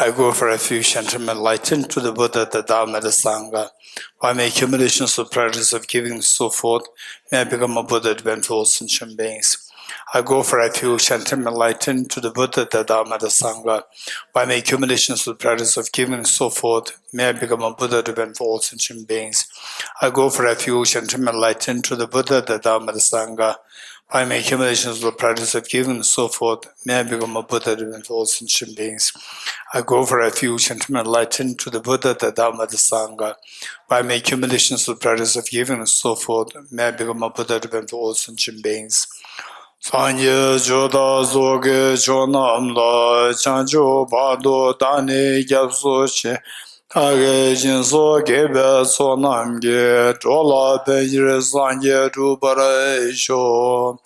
I go for refuge and am enlightened to the Buddha, the Dharma, the Sangha. By my accumulations of practice of giving and so forth, may I become a Buddha to benefit all sentient beings. I go for refuge and am enlightened to the Buddha, the Dharma, the Sangha. By my accumulations of practice of giving and so forth, may I become a Buddha to benefit all sentient beings. I go for refuge and am enlightened to the Buddha, the Dharma, the Sangha. By my accumulations of practice of giving and so forth, may I become a Buddha to benefit all sentient beings. I go for refuge and am enlightened to the Buddha, the Dharma, the Sangha. By my accumulations of practice of giving and so forth, may I become a Buddha to benefit all sentient beings. Sanye joda zoge jonam la chanjo bado dani gyapso che age jinso gebe sonam ge jola benjire sanye rubara isho.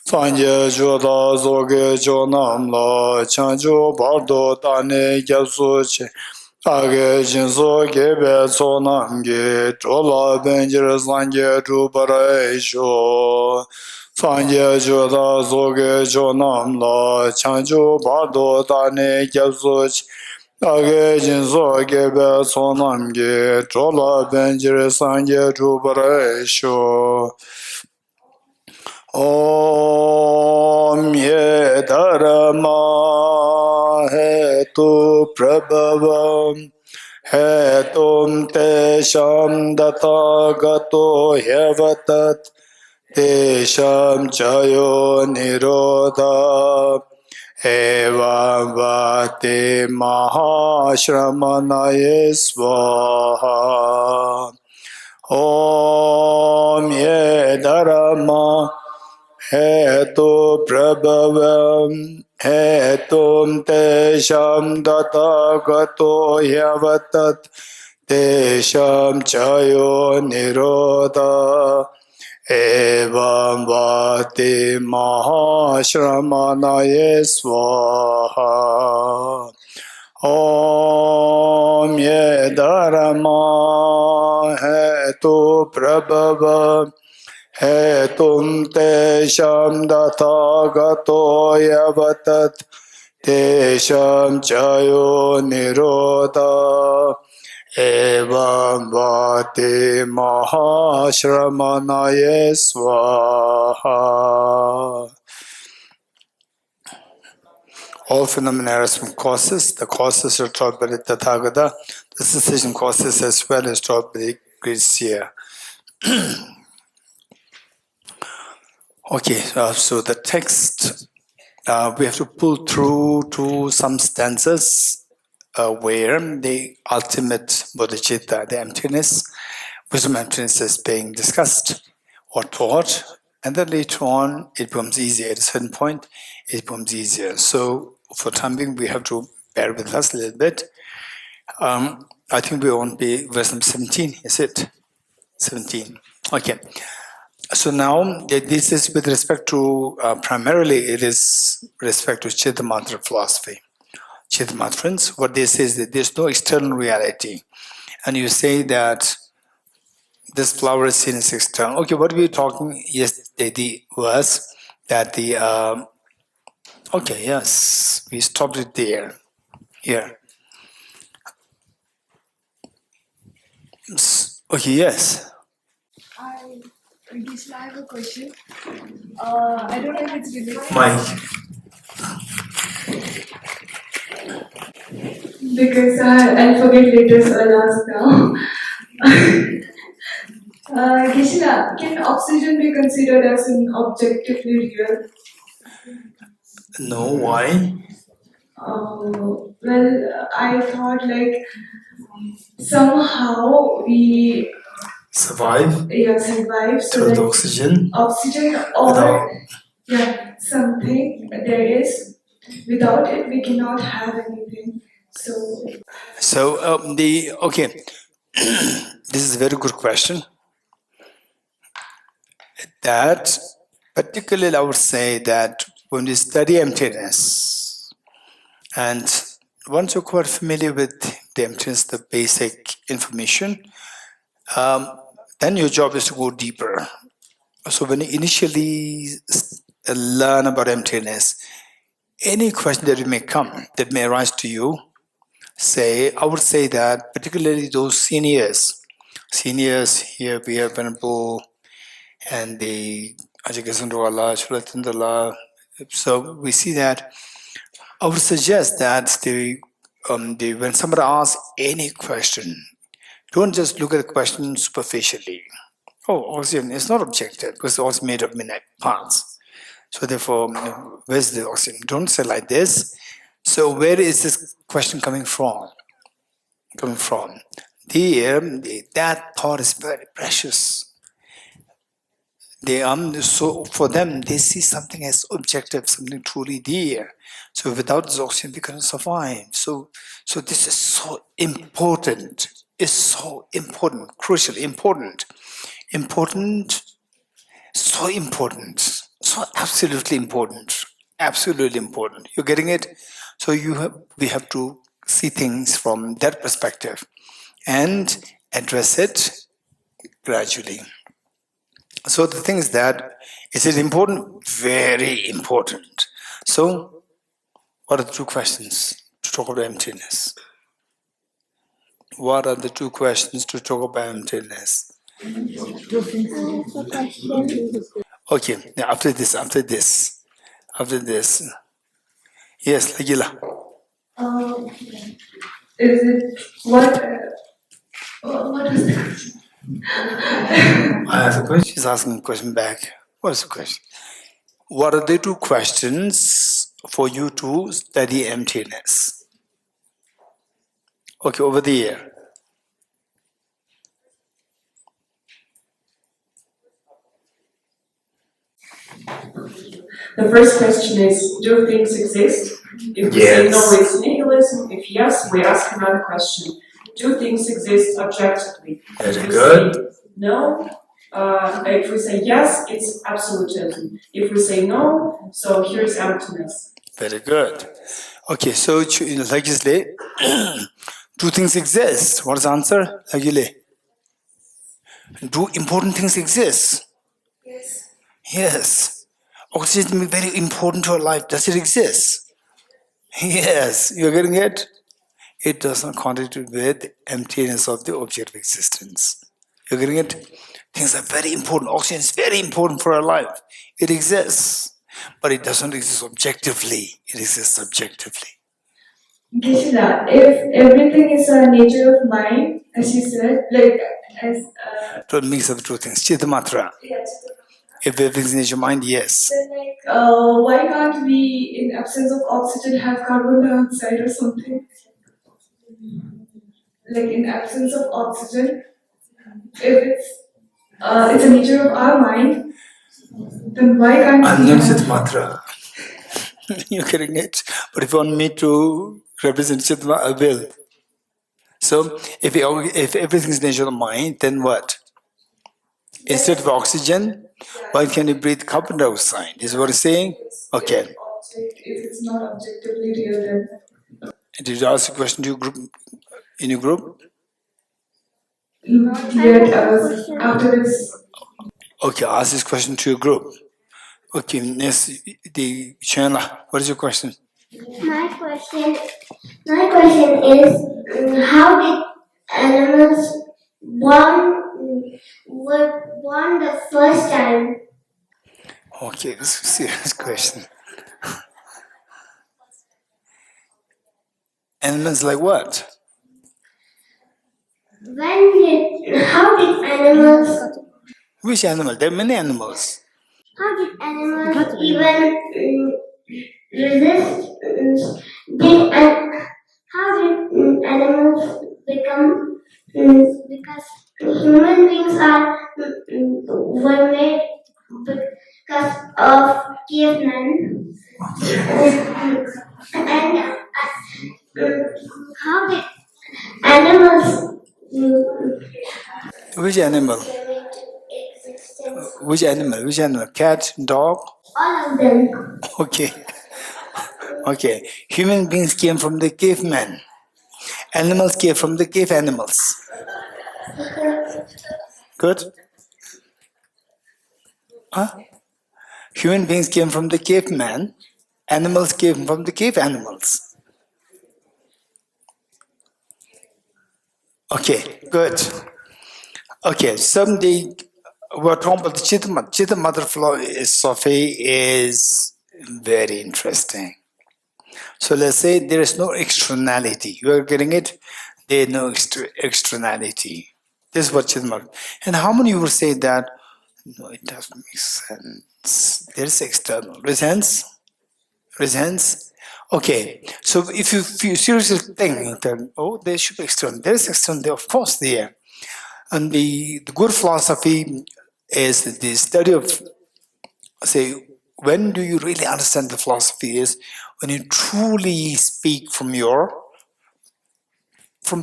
Sanye joda zoge jonam la chanjo bado dani gyapso che age jinso gebe sonam ge jola benjire sanye rubara isho. Sanje joda zoge jonam la chanjo bardo dane gyabsoch age jinso gebe sonam ge jola benjire sanje rubara sho. Om ye dharma hetu prabhavam hetum te sham data gato hevatat Tesham chayo nirodha evam vate mahashramanaye svaha. Om ye dharma hetu prabhavam hetum tesham datagato yavatat tesham chayo nirodha Evam vate mahashramanaye svaha. Om ye dharma hetu prabhava hetum tesham datagato yavatat tesham chayo nirodha Evam vate mahashramanaye svaha. All phenomena arise from causes. The causes are taught by the Tathagata. The cessation causes as well as taught by the great seer. Okay, so the text, we have to pull through to some stanzas where the ultimate bodhicitta, the emptiness, wisdom emptiness is being discussed or taught, and then later on it becomes easier. At a certain point, it becomes easier. So for time being, we have to bear with us a little bit. I think we won't be verse number 17, is it? 17. Okay. So now this is with respect to, primarily it is with respect to Cittamatra philosophy. Cittamatrans, what they say is that there's no external reality. And you say that this flower is seen as external. Okay, what we were talking yesterday was that the, okay, yes, we stopped it there, here. Okay, yes. I have a question. I don't know if it's related. Mike. Because I'll forget later, so I'll ask now. Geshe, can oxygen be considered as an objectively real? No, why? Well, I thought like somehow we survive. Yeah, survive. So through like the oxygen. Oxygen or something there is. Without it, we cannot have anything. So Okay, this is a very good question. That particularly I would say that when we study emptiness, and once you're quite familiar with the emptiness, the basic information, then your job is to go deeper. So when you initially learn about emptiness, any question that may arise to you, I would say that particularly those seniors here, we have Venerable and the Ajagasandwala, Chulatindala. So we see that I would suggest that when somebody asks any question, don't just look at the question superficially. Oh, oxygen is not objective because it's also made of many parts. So therefore, where's the oxygen? Don't say like this. So where is this question coming from? That thought is very precious. So for them, they see something as objective, something truly there. So without this oxygen, we cannot survive. So this is so important. It's so important, crucial, important, so important, so absolutely important, absolutely important. You're getting it? So we have to see things from that perspective and address it gradually. So the thing is that, is it important? Very important. So what are the two questions to talk about emptiness? What are the two questions to talk about emptiness? Okay, yeah, after this. Yes, Lagila. Is it what is it? I have a question. She's asking a question back. What is the question? What are the two questions for you to study emptiness? Okay, over the year. The first question is, do things exist? If we say no, it's nihilism. If yes, we ask another question. Do things exist objectively? Very good. No. If we say yes, it's absolutism. If we say no, so here's emptiness. Very good. Okay, so Lagile, do things exist? What is the answer? Lagile. Do important things exist? Yes. Yes. Oxygen is very important to our life. Does it exist? Yes. You're getting it? It does not contradict with the emptiness of the object of existence. You're getting it? Things are very important. Oxygen is very important for our life. It exists. But it doesn't exist objectively. It exists subjectively. Gishida, if everything is a nature of mind, as you said, like as Don't mix up the two things. Cittamatra. If everything's in your mind, yes. then why can't we, in absence of oxygen, have carbon dioxide or something? Like in absence of oxygen, if it's a nature of our mind, then why can't I'm we not have... Cittamatra. You're getting it? But if you want me to represent Cittamatra, I will. So if everything's nature of mind, then what? Instead of oxygen, why can you breathe carbon dioxide? Is what it's saying? Okay. If it's not objectively real, then... Did you ask a question to your group? In your group? Not yet, after this... Okay, ask this question to your group. Okay, next, the Shana, what is your question? My question is, how did animals were born the first time? Okay, this is a serious question. Animals like what? How did animals? Which animal? There are many animals. How did animals even resist? How did animals become? Because human beings were made because of cavemen. And how did animals Which animal? came into existence? Which animal? Which animal? Cat, dog? All of them. Okay. Okay. Human beings came from the caveman. Animals came from the cave animals. Good? Huh? Human beings came from the caveman. Animals came from the cave animals. Okay, good. Okay, we're talking about the Cittamatra philosophy is very interesting. So let's say there is no externality. You are getting it? There is no externality. This is what Cittamatra. And how many will say that? No, it doesn't make sense. There is external. Raise hands. Raise hands. Okay, so if you seriously think that, oh, there should be external. There is external, there, of course, there. And the good philosophy is the study of, say, when do you really understand the philosophy is when you truly speak from the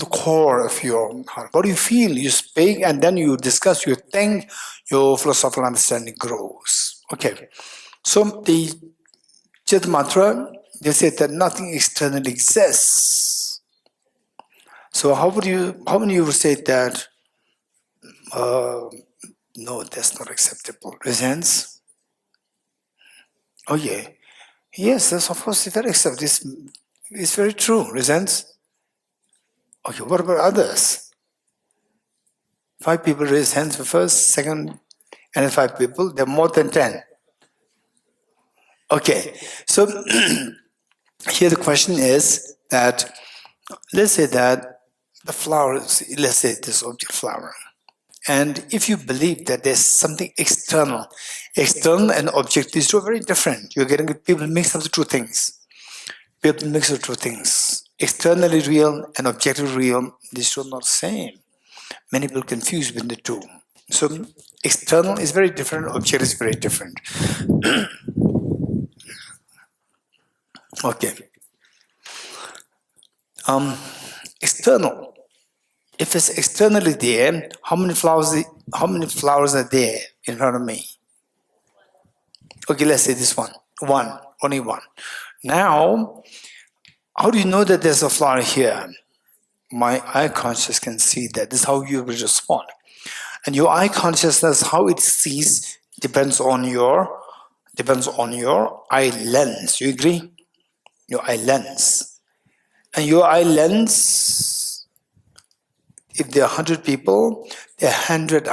core of your heart. What do you feel? You speak and then you discuss, you think, your philosophical understanding grows. Okay, so the Cittamatra, they say that nothing external exists. So how many you would say that, no, that's not acceptable. Raise hands. Oh yeah. Yes, that's of course very acceptable. It's very true. Raise hands. Okay, what about others? 5 people raise hands for first, second, and then 5 people. There are more than 10. Okay, so here the question is that, let's say that the flowers, let's say this object flower, and if you believe that there's something external and object, these two are very different. You're getting people mix up the two things. People mix the two things. Externally real and objectively real, these two are not the same. Many people confuse between the two. So external is very different, object is very different. Okay. External. If it's externally there, how many flowers are there in front of me? Okay, let's say this one. Only one. Now, how do you know that there's a flower here? My eye consciousness can see that. This is how you will respond. And your eye consciousness, how it sees, depends on your eye lens. You agree? Your eye lens. And your eye lens, if there are 100 people, there are 100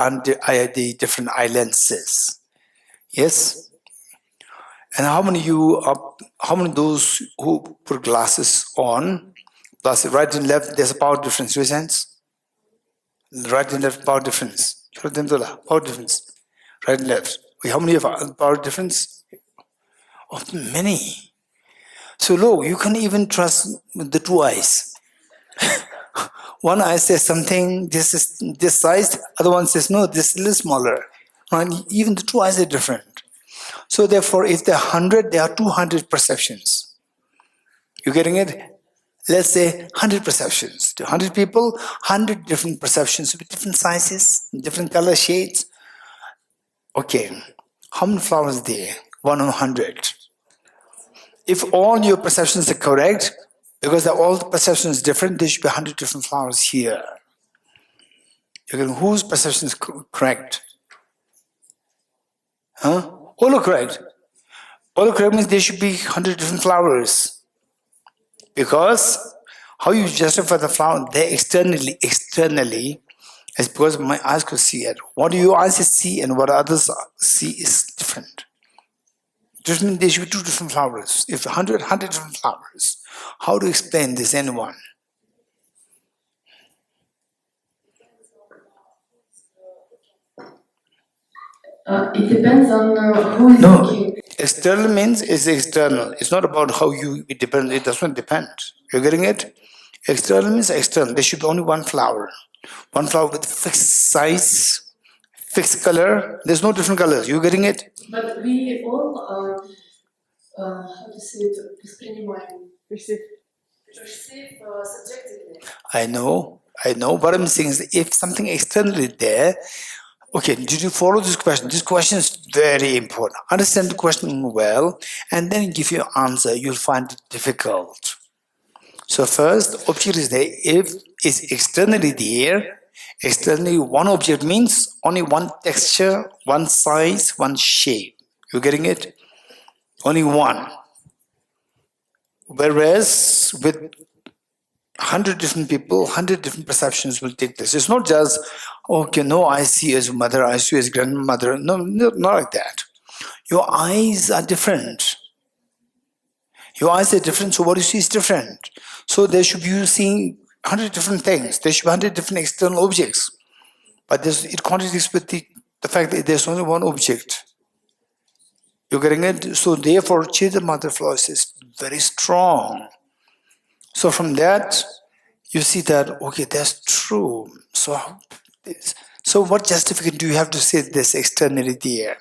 the different eye lenses. Yes? And how many those who put glasses on, glasses right and left, there's a power difference, raise hands. Right and left power difference. Power difference. Right and left. How many have power difference? Oh, many. So look, you can even trust the two eyes. One eye says something, this is this size, other one says no, this is a little smaller. And even the two eyes are different. So therefore, if there are 100, there are 200 perceptions. You getting it? Let's say 100 perceptions. 100 people, 100 different perceptions with different sizes, different color shades. Okay, how many flowers are there? 1 on 100. If all your perceptions are correct, because all the perceptions different, there should be 100 different flowers here. Whose perception is correct? Huh? All are correct. All are correct means there should be 100 different flowers. Because how you justify the flower, they externally, is because my eyes could see it. What your eyes see and what others see is different. Just means there should be 2 different flowers. If 100 different flowers, how to explain this anyone? It depends on who is looking. External means it's external. It's not about how it depends. It doesn't depend. You're getting it? External means external. There should be only one flower. One flower with fixed size, fixed color. There's no different colors. You getting it? But we all, how to say it, perceive subjectively. I know. What I'm saying is if something externally there, okay, did you follow this question? This question is very important. Understand the question well and then give your answer. You'll find it difficult. So first, object is there. If it's externally there, externally one object means only one texture, one size, one shape. You getting it? Only one. Whereas with 100 different people, 100 different perceptions will take this. It's not just, okay, no, I see as mother, I see as grandmother. No, not like that. Your eyes are different. Your eyes are different, so what you see is different. So there should be you seeing 100 different things. There should be 100 different external objects. But it contradicts with the fact that there's only one object. You're getting it? So therefore, Cittamatra philosophy is very strong. So from that, you see that, okay, that's true. So what justification do you have to say this externally there?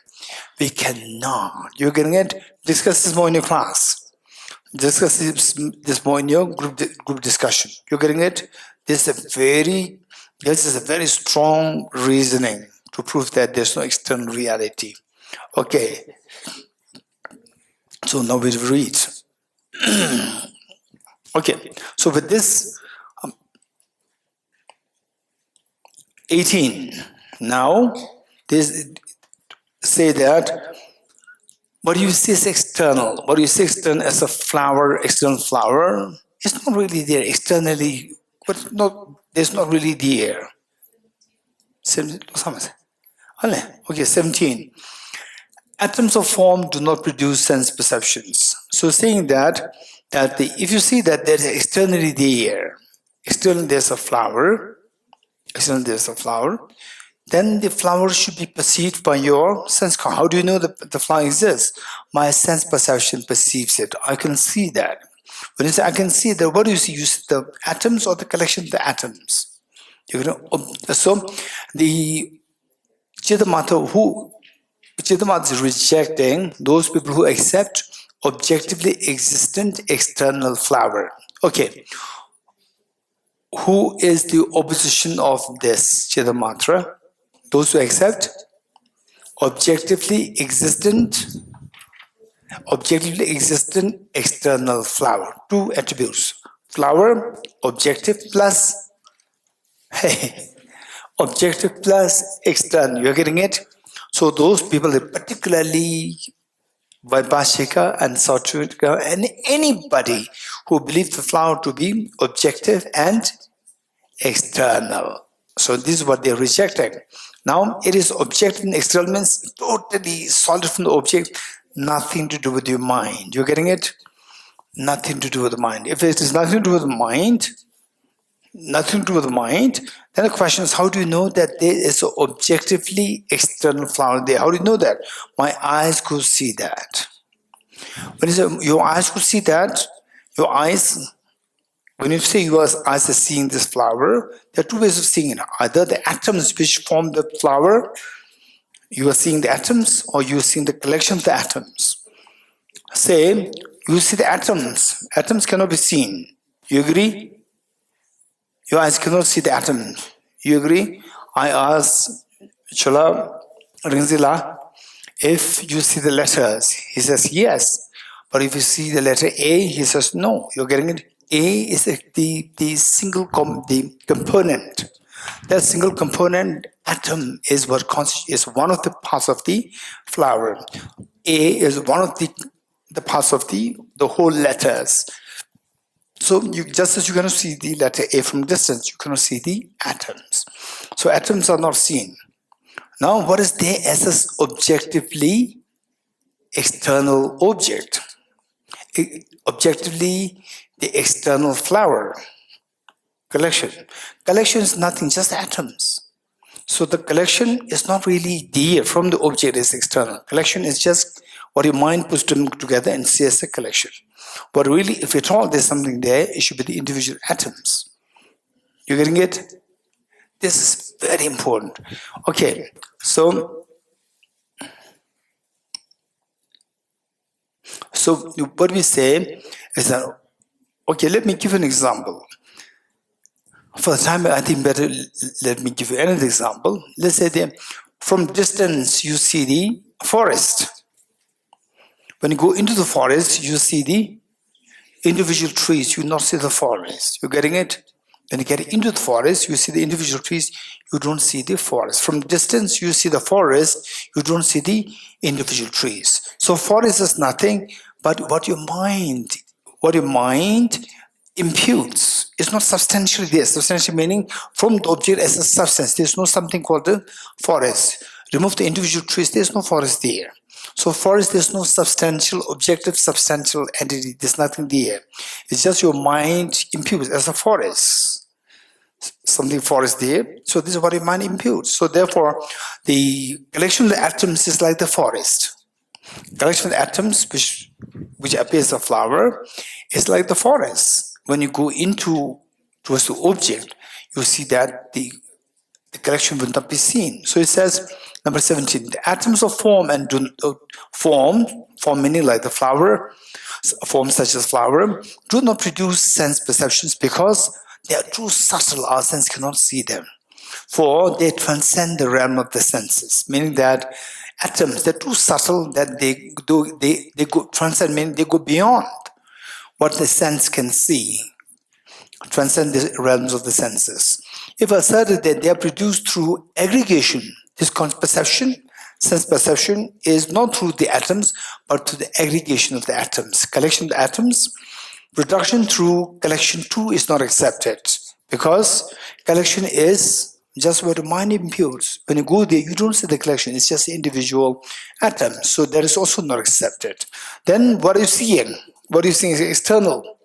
We cannot. You're getting it? Discuss this more in your class. Discuss this more in your group discussion. You're getting it? This is a very strong reasoning to prove that there's no external reality. Okay. So now we read. Okay. So with this, 18. Now, say that what you see is external. What you see external as a flower, external flower, it's not really there externally, but there's not really there. Okay, 17. Atoms of form do not produce sense perceptions. So saying that if you see that there's externally there, externally there's a flower, then the flower should be perceived by your sense. How do you know that the flower exists? My sense perception perceives it. I can see that. When you say I can see that, what do you see? You see the atoms or the collection of the atoms? So the Cittamatra is rejecting those people who accept objectively existent external flower. Okay. Who is the opposition of this Cittamatra? Those who accept objectively existent external flower. Two attributes. Flower, objective plus objective plus external. You're getting it? So those people, particularly Vaibhashika and Sattvica, and anybody who believes the flower to be objective and external. So this is what they're rejecting. Now, it is objective and external means totally solid from the object, nothing to do with your mind. You're getting it? Nothing to do with the mind. If it is nothing to do with the mind, then the question is, how do you know that there is an objectively external flower there? How do you know that? My eyes could see that. When you say your eyes could see that, your eyes, when you say your eyes are seeing this flower, there are two ways of seeing it. Either the atoms which form the flower, you are seeing the atoms, or you are seeing the collection of the atoms. Say, you see the atoms. Atoms cannot be seen. You agree? Your eyes cannot see the atoms. You agree? I asked Chola Rinzila if you see the letters. He says yes. But if you see the letter A, he says no. You're getting it? A is the single component. That single component atom is what is one of the parts of the flower. A is one of the parts of the whole letters. So just as you cannot see the letter A from distance, you cannot see the atoms. So atoms are not seen. Now, what is there as an objectively external object? Objectively, the external flower. Collection. Collection is nothing, just atoms. So the collection is not really there from the object is external. Collection is just what your mind puts them together and sees as a collection. But really, if at all there's something there, it should be the individual atoms. You getting it? This is very important. Okay, so what we say is that, okay, let me give you an example. For the time, I think better let me give you another example. Let's say that from distance you see the forest. When you go into the forest, you see the individual trees, you not see the forest. You're getting it? When you get into the forest, you see the individual trees, you don't see the forest. From distance, you see the forest, you don't see the individual trees. So forest is nothing but what your mind imputes. It's not substantially there. Substantial meaning from the object as a substance. There's no something called the forest. Remove the individual trees, there's no forest there. So forest, there's no substantial, objective, substantial entity. There's nothing there. It's just your mind imputes as a forest. Something forest there. So this is what your mind imputes. So therefore, the collection of the atoms is like the forest. Collection of the atoms, which appears a flower, is like the forest. When you go towards the object, you see that the collection will not be seen. So it says, number 17, the atoms of form and form meaning like the flower, forms such as flower, do not produce sense perceptions because they are too subtle, our sense cannot see them. For they transcend the realm of the senses, meaning that atoms, they're too subtle that they go transcend, meaning they go beyond what the sense can see, transcend the realms of the senses. If asserted that they are produced through aggregation, this perception, sense perception, is not through the atoms, but through the aggregation of the atoms. Collection of the atoms, reduction through collection too is not accepted, because collection is just where the mind imputes. When you go there, you don't see the collection, it's just individual atoms. So that is also not accepted. Then what are you seeing? What are you seeing is external,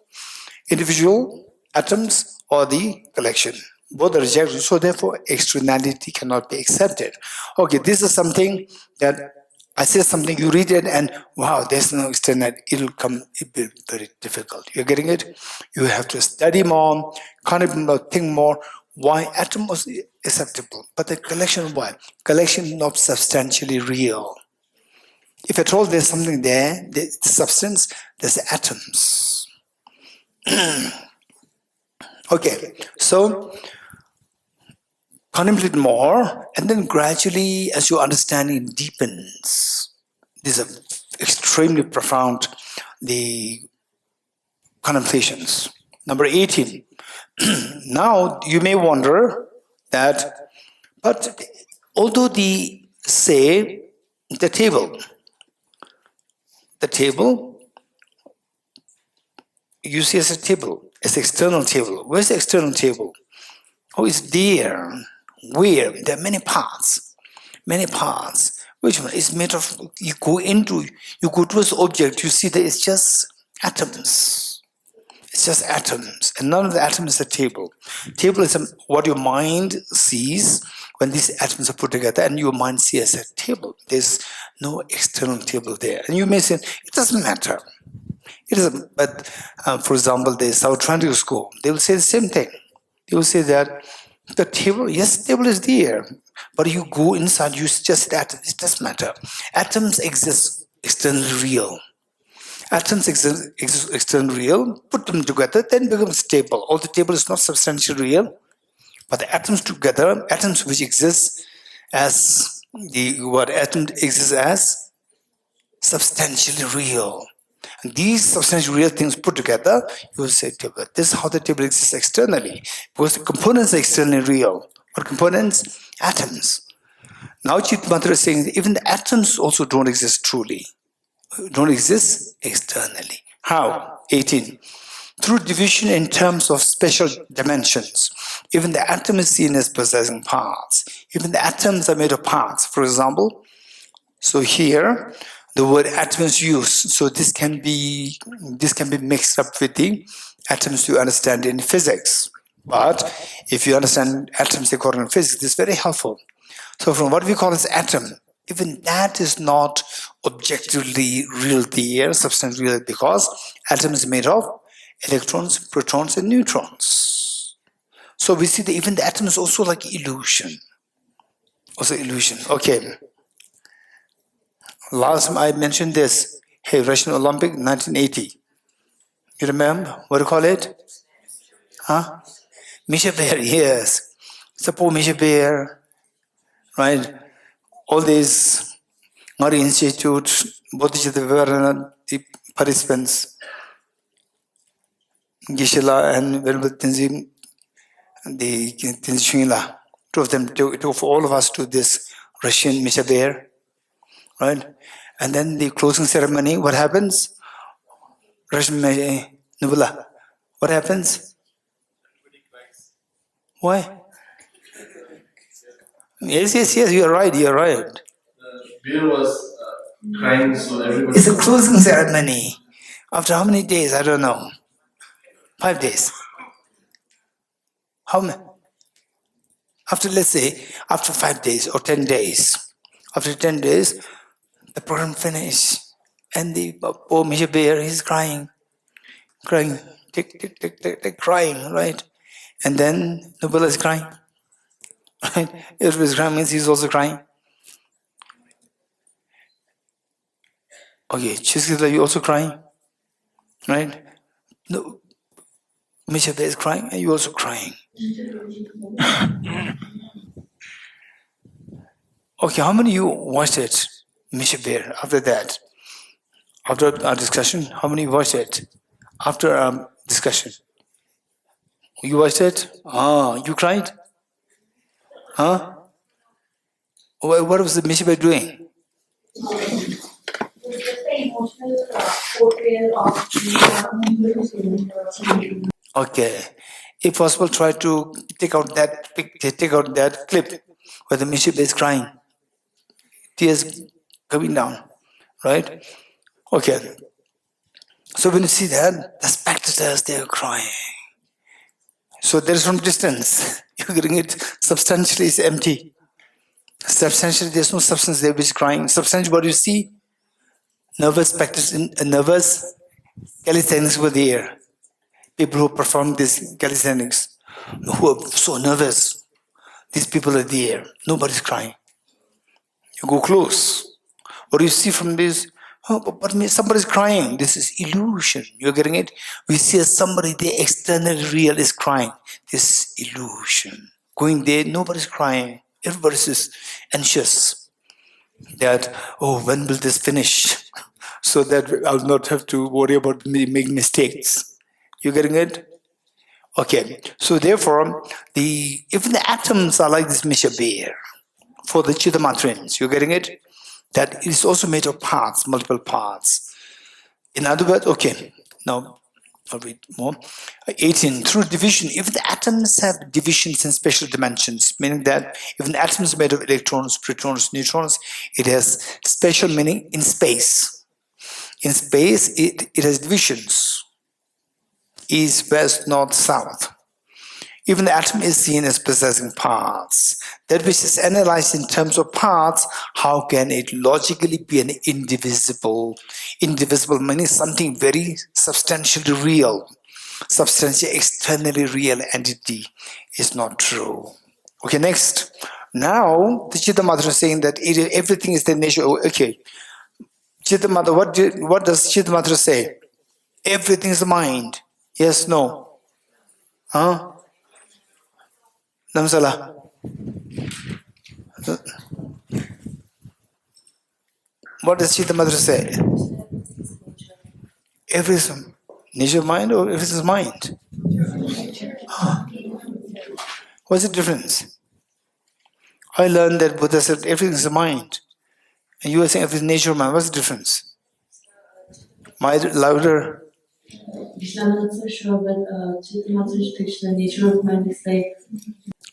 individual atoms or the collection. Both are rejected, so therefore externality cannot be accepted. Okay, this is something that I say something, you read it and wow, there's no externality, it'll be very difficult. You're getting it? You have to study more, contemplate more, think more. Why atom was acceptable, but the collection, why? Collection not substantially real. If at all there's something there, the substance, there's the atoms. Okay, so contemplate more, and then gradually, as your understanding deepens, these are extremely profound, the contemplations. Number 18. Now, you may wonder that, but although the table, you see as a table, it's external table. Where's the external table? Oh, it's there. Where? There are many parts. Many parts. Which one is made of? You go towards the object, you see that it's just atoms. It's just atoms. And none of the atoms is a table. Table is what your mind sees when these atoms are put together, and your mind sees as a table. There's no external table there. And you may say, it doesn't matter. It doesn't. But for example, the South Atlantic School, they will say the same thing. They will say that the table, yes, the table is there, but you go inside, you just atoms. It doesn't matter. Atoms exist externally real. Atoms exist externally real. Put them together, then becomes table. Although the table is not substantially real, but the atoms together, atoms which exist as substantially real. And these substantially real things put together, you will say table. This is how the table exists externally, because the components are externally real. What components? Atoms. Now Cittamatra is saying that even the atoms also don't exist truly, don't exist externally. How? 18. Through division in terms of special dimensions, even the atom is seen as possessing parts. Even the atoms are made of parts. For example, so here the word atom is used. So this can be mixed up with the atoms you understand in physics. But if you understand atoms according to physics, this is very helpful. So from what we call as atom, even that is not objectively real there, substantially real, because atom is made of electrons, protons, and neutrons. So we see that even the atom is also like illusion. Also illusion. Okay. Last time I mentioned this. Hey, Russian Olympic, 1980. You remember? What do you call it? Huh? Misha Bear, yes. It's a poor Misha Bear, right? All these Ngari Institute, Bodhicittavivaraṇa, the participants, Geshe and Tenzin, the Tenzin, two of them, for all of us to this Russian Misha Bear, right? And then the closing ceremony, what happens? Russian Nubula, What happens? Why? Yes, you're right. The beer was crying, so everybody... It's a closing ceremony. After how many days? I don't know. 5 days. How many? After, let's say, after 5 days or 10 days. After 10 days, the program finished. And the poor Mr. Bear is crying. Tick, crying, right? And then the Buddha is crying. Right? If he's crying means he's also crying. Okay, Chiskila, you also crying? Right? No, Mr. Bear is crying and you also crying. Okay, how many of you watched it, Mr. Bear, after that? After our discussion, how many watched it? After our discussion? You watched it? You cried? Huh? What was the Mr. Bear doing? Okay. If possible, try to take out that clip where the Mr. Bear is crying. Tears coming down. Right? Okay. So when you see that, the spectators, they are crying. So there is from distance. You're getting it. Substantially, it's empty. Substantially, there's no substance there which is crying. Substantially, what you see? Nervous spectators, nervous calisthenics were there. People who perform this calisthenics, who are so nervous. These people are there. Nobody's crying. You go close. What do you see from this? But somebody's crying. This is illusion. You're getting it? We see somebody there, externally real, is crying. This is illusion. Going there, nobody's crying. Everybody's just anxious that, when will this finish? So that I'll not have to worry about making mistakes. You getting it? Okay. So therefore, even the atoms are like this Misha Bear for the Chittamatrins. You getting it? That is also made of parts, multiple parts. In other words, okay. Now I'll read more. 18. Through division, if the atoms have divisions in special dimensions, meaning that if an atom is made of electrons, protons, neutrons, it has special meaning in space. In space, it has divisions. East, west, north, south. Even the atom is seen as possessing parts. That which is analyzed in terms of parts, how can it logically be an indivisible? Indivisible meaning something very substantially real. Substantially externally real entity is not true. Okay, next. Now, the Cittamatra is saying that everything is the nature. Okay. Cittamatra, what does Cittamatra say? Everything is mind. Yes, no. Huh? Namsala. What does Cittamatra say? Everything. Nature mind or everything is mind? What's the difference? I learned that Buddha said everything is mind. And you are saying everything is nature mind. What's the difference? Louder. I'm not so sure, but Cittamatra takes the nature of mind is like...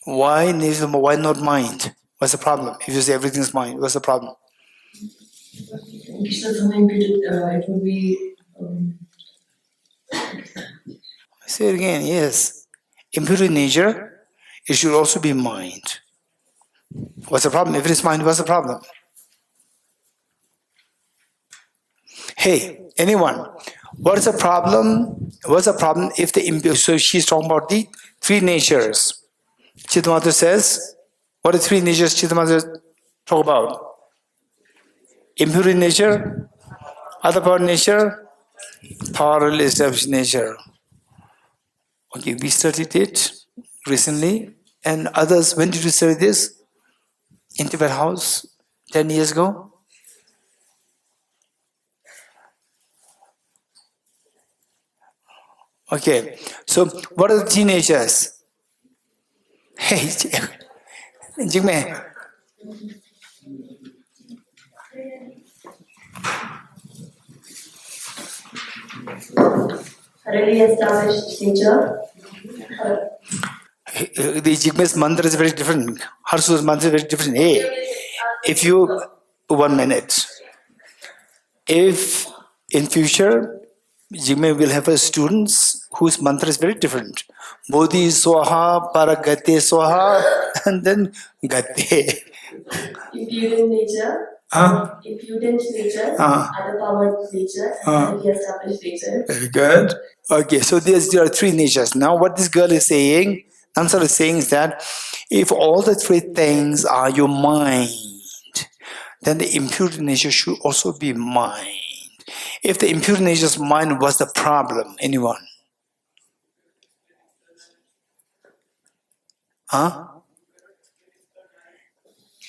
Why nature? Why not mind? What's the problem? If you say everything is mind, what's the problem? It would be... Say it again, yes. Impure nature, it should also be mind. What's the problem? If it is mind, what's the problem? Hey, anyone, what is the problem? What's the problem if the impure? So she's talking about the three natures. Cittamatra says, what are three natures Cittamatra talk about? Impure nature, other power nature, powerful established nature. Okay, we studied it recently, and others, when did you study this? In Tibet House, 10 years ago? Okay, so what are the teenagers? Hey, Jigme. thoroughly established nature. The Jigme's mantra is very different. Harsu's mantra is very different. Hey, if you, 1 minute, if in future Jigme will have students whose mantra is very different. Bodhi Swaha, Paragate Swaha, and then Gate. Impudent nature, underpowered nature, and thoroughly established nature. Very good. Okay, so there are 3 natures. Now what this girl is saying, Ansar is saying is that if all the 3 things are your mind, then the impure nature should also be mind. If the impure nature's mind was the problem, anyone? Huh?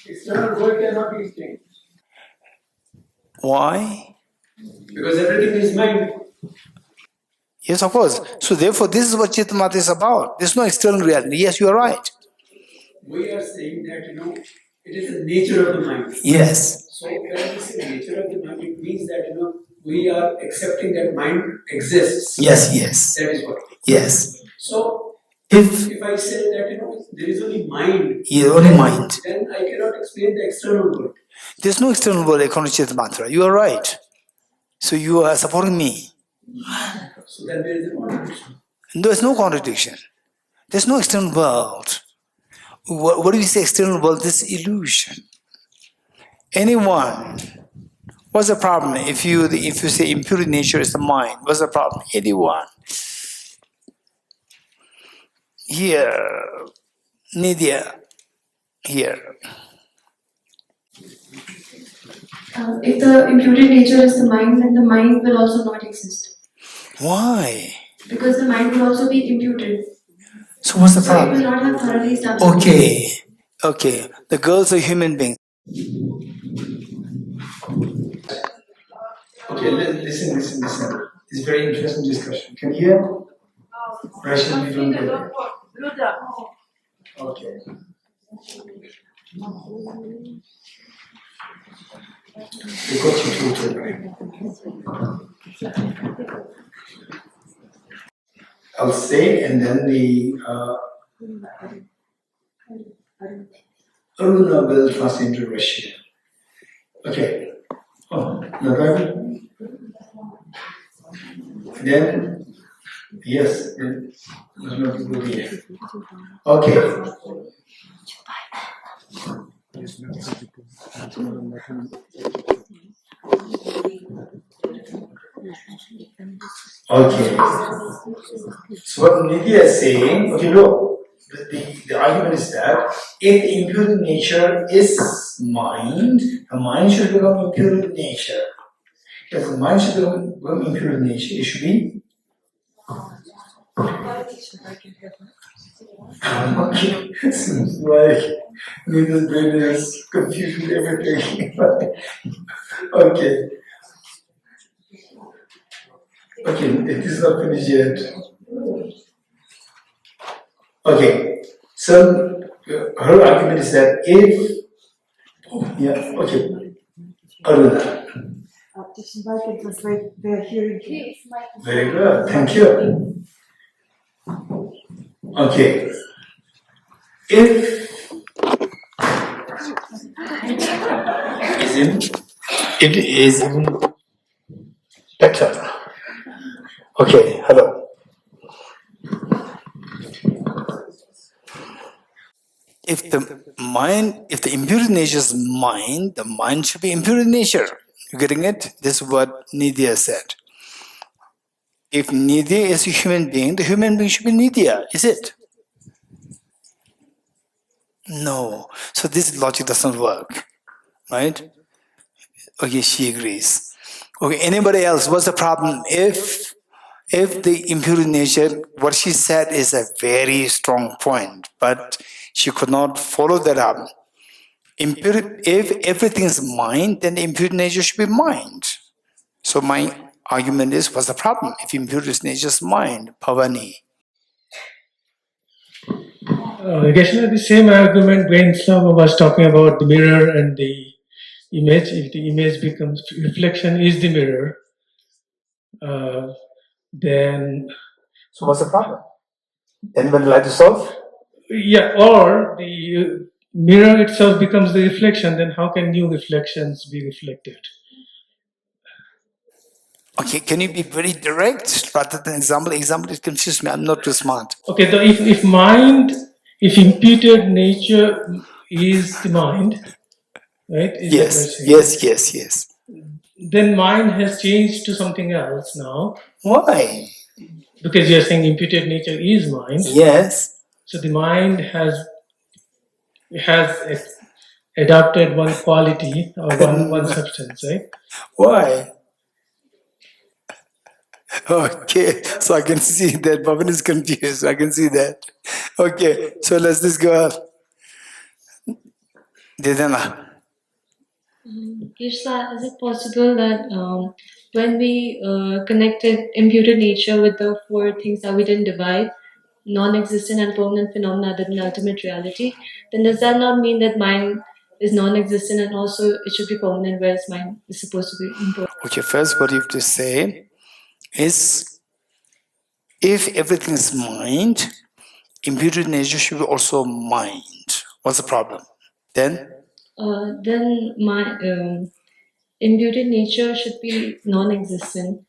External world cannot be changed. Why? Because everything is mind. Yes, of course. So therefore, this is what Cittamatra is about. There's no external reality. Yes, you are right. We are saying that, it is the nature of the mind. Yes. So when we say nature of the mind, it means that, we are accepting that mind exists. Yes, yes. That is what. Yes. So If I say that, there is only mind. only mind. Then I cannot explain the external world. There's no external world according to Cittamatra. You are right. So you are supporting me. So then there is a contradiction. There's no contradiction. There's no external world. What do you say external world? This illusion. Anyone. What's the problem? If you say impure nature is the mind, what's the problem? Anyone. Here. Nidya. Here. If the imputed nature is the mind, then the mind will also not exist. Why? Because the mind will also be imputed. So what's the So it will problem? not have thoroughly established. Okay. The girl's a human being. Okay, listen. It's a very interesting discussion. Can you hear? Russian, you don't get it. Okay. We got you through, right? I'll say, and then the Aruna will translate into Russian. Okay. Oh, Ladakh. Then, yes, then there's no people here. Okay. Okay. So what Nidhi is saying, okay, look, the argument is that if the impure nature is mind, the mind should become impure nature. If the mind should become impure nature, it should be. Okay. Seems like Nidhi's brain is confused with everything. Okay. Okay, it is not finished yet. Okay, so her argument is that if, Aruna. Very good, thank you. Okay, if it is better. Okay, hello. If the impure nature is mind, the mind should be impure nature. You getting it? This is what Nidya said. If Nidya is a human being, the human being should be Nidya, is it? No. So this logic doesn't work, right? Okay, she agrees. Okay, anybody else? What's the problem? If the impure nature, what she said is a very strong point, but she could not follow that up. If everything is mind, then the impure nature should be mind. So my argument is, what's the problem? If impure nature is mind, Bhavani. Geshe, the same argument when Slava was talking about the mirror and the image. If the image becomes reflection is the mirror, then So what's the problem? Then when light dissolve? yeah, or the mirror itself becomes the reflection, then how can new reflections be reflected? Okay, can you be very direct rather than example? Example, it confuses me. I'm not too smart. Okay, so if mind, if imputed nature is the mind, right? Is that what you're saying? Yes. Then mind has changed to something else now, Why? because you're saying imputed nature is mind. Yes. So the mind has adopted one quality or one substance, right? Why? Okay, so I can see that Bhavan is confused. I can see that. Okay, so let's just go on. Didana. Krishna, is it possible that when we connected imputed nature with the four things that we didn't divide, non-existent and permanent phenomena other than ultimate reality, then does that not mean that mind is non-existent and also it should be permanent, whereas mind is supposed to be impermanent? Okay, first what you have to say is, if everything is mind, imputed nature should be also mind. What's the problem? Then Then my imputed nature should be non-existent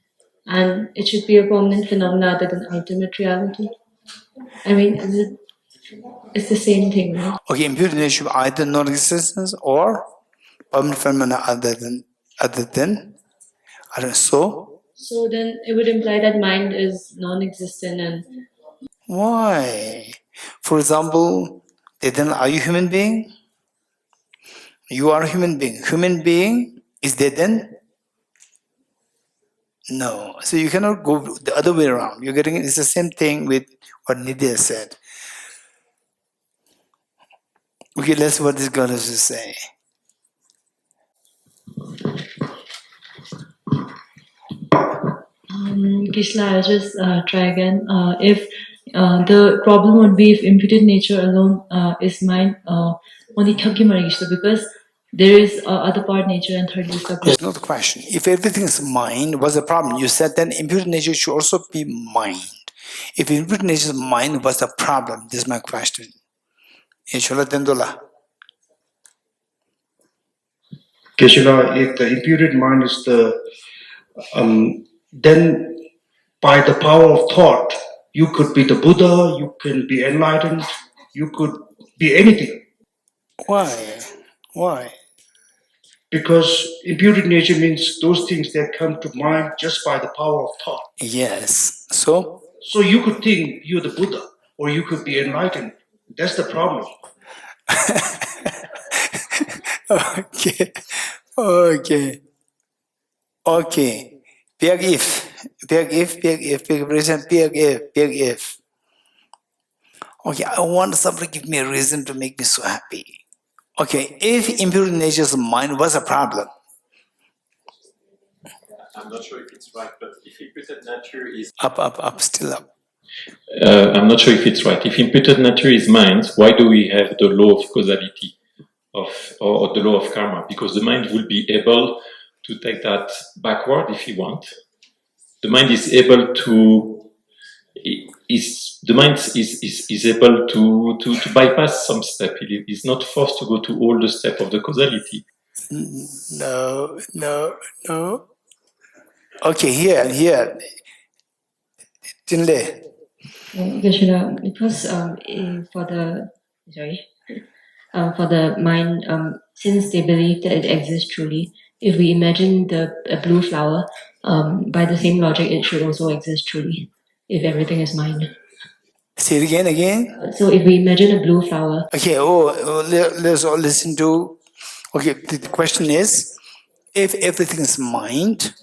and it should be a permanent phenomena other than ultimate reality. I mean, it's the same thing, right? okay, imputed nature should be either non-existence or permanent phenomena other than I don't know. So then it would imply that mind is non-existent and Why? For example, then are you human being? You are a human being. Human being is dead then? No. So you cannot go the other way around. You're getting it's the same thing with what Nidya said. Okay, let's see what this girl has to say. Krishna, I'll just try again. If the problem would be if imputed nature alone is mind, only because there is other part nature and third is subject. There's not the question. If everything is mind, what's the problem? You said then imputed nature should also be mind. If imputed nature is mind, what's the problem? This is my question. Inshallah Tendula. Keshila, if the imputed mind is the, then by the power of thought, you could be the Buddha, you can be enlightened, you could be anything. Why? Because imputed nature means those things that come to mind just by the power of thought. Yes. So you could think you're the Buddha, or you could be enlightened. That's the problem. Okay. Big if. Okay, I want somebody to give me a reason to make me so happy. Okay, if imputed nature is mind, what's the problem? I'm not sure if it's right, but if imputed nature is... Still up. I'm not sure if it's right. If imputed nature is mind, why do we have the law of causality or the law of karma? Because the mind will be able to take that backward if you want. The mind is able to is able to bypass some step. It is not forced to go to all the steps of the causality. No. Okay, here. Tinle. Because for the mind, since they believe that it exists truly, if we imagine a blue flower, by the same logic, it should also exist truly, if everything is mind. Say it again. So if we imagine a blue flower... Okay, let's all listen to... Okay, the question is, if everything is mind,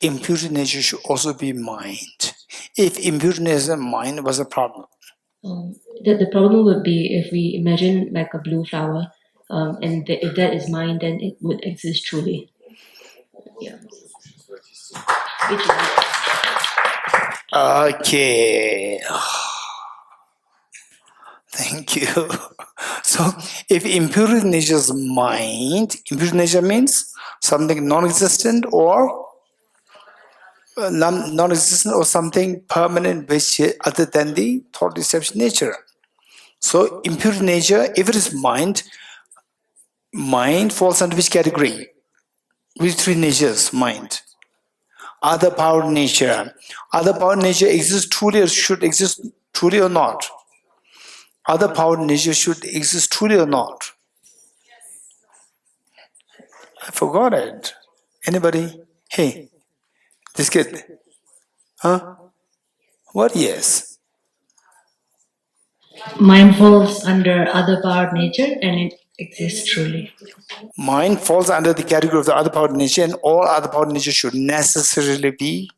imputed nature should also be mind. If imputed nature is mind, what's the problem? The problem would be if we imagine like a blue flower, and if that is mind, then it would exist truly. Yeah. Okay. Thank you. So, if imputed nature is mind, imputed nature means something non-existent or non-existent or something permanent which other than the thought reception nature. So impure nature, if it is mind falls under which category? Which three natures? Mind. Other power nature. Other power nature exists truly or should exist truly or not? Other power nature should exist truly or not? I forgot it. Anybody? Hey, this kid. Huh? What? Yes. Mind falls under other powered nature and it exists truly. Mind falls under the category of the other powered nature, and all other powered nature should necessarily be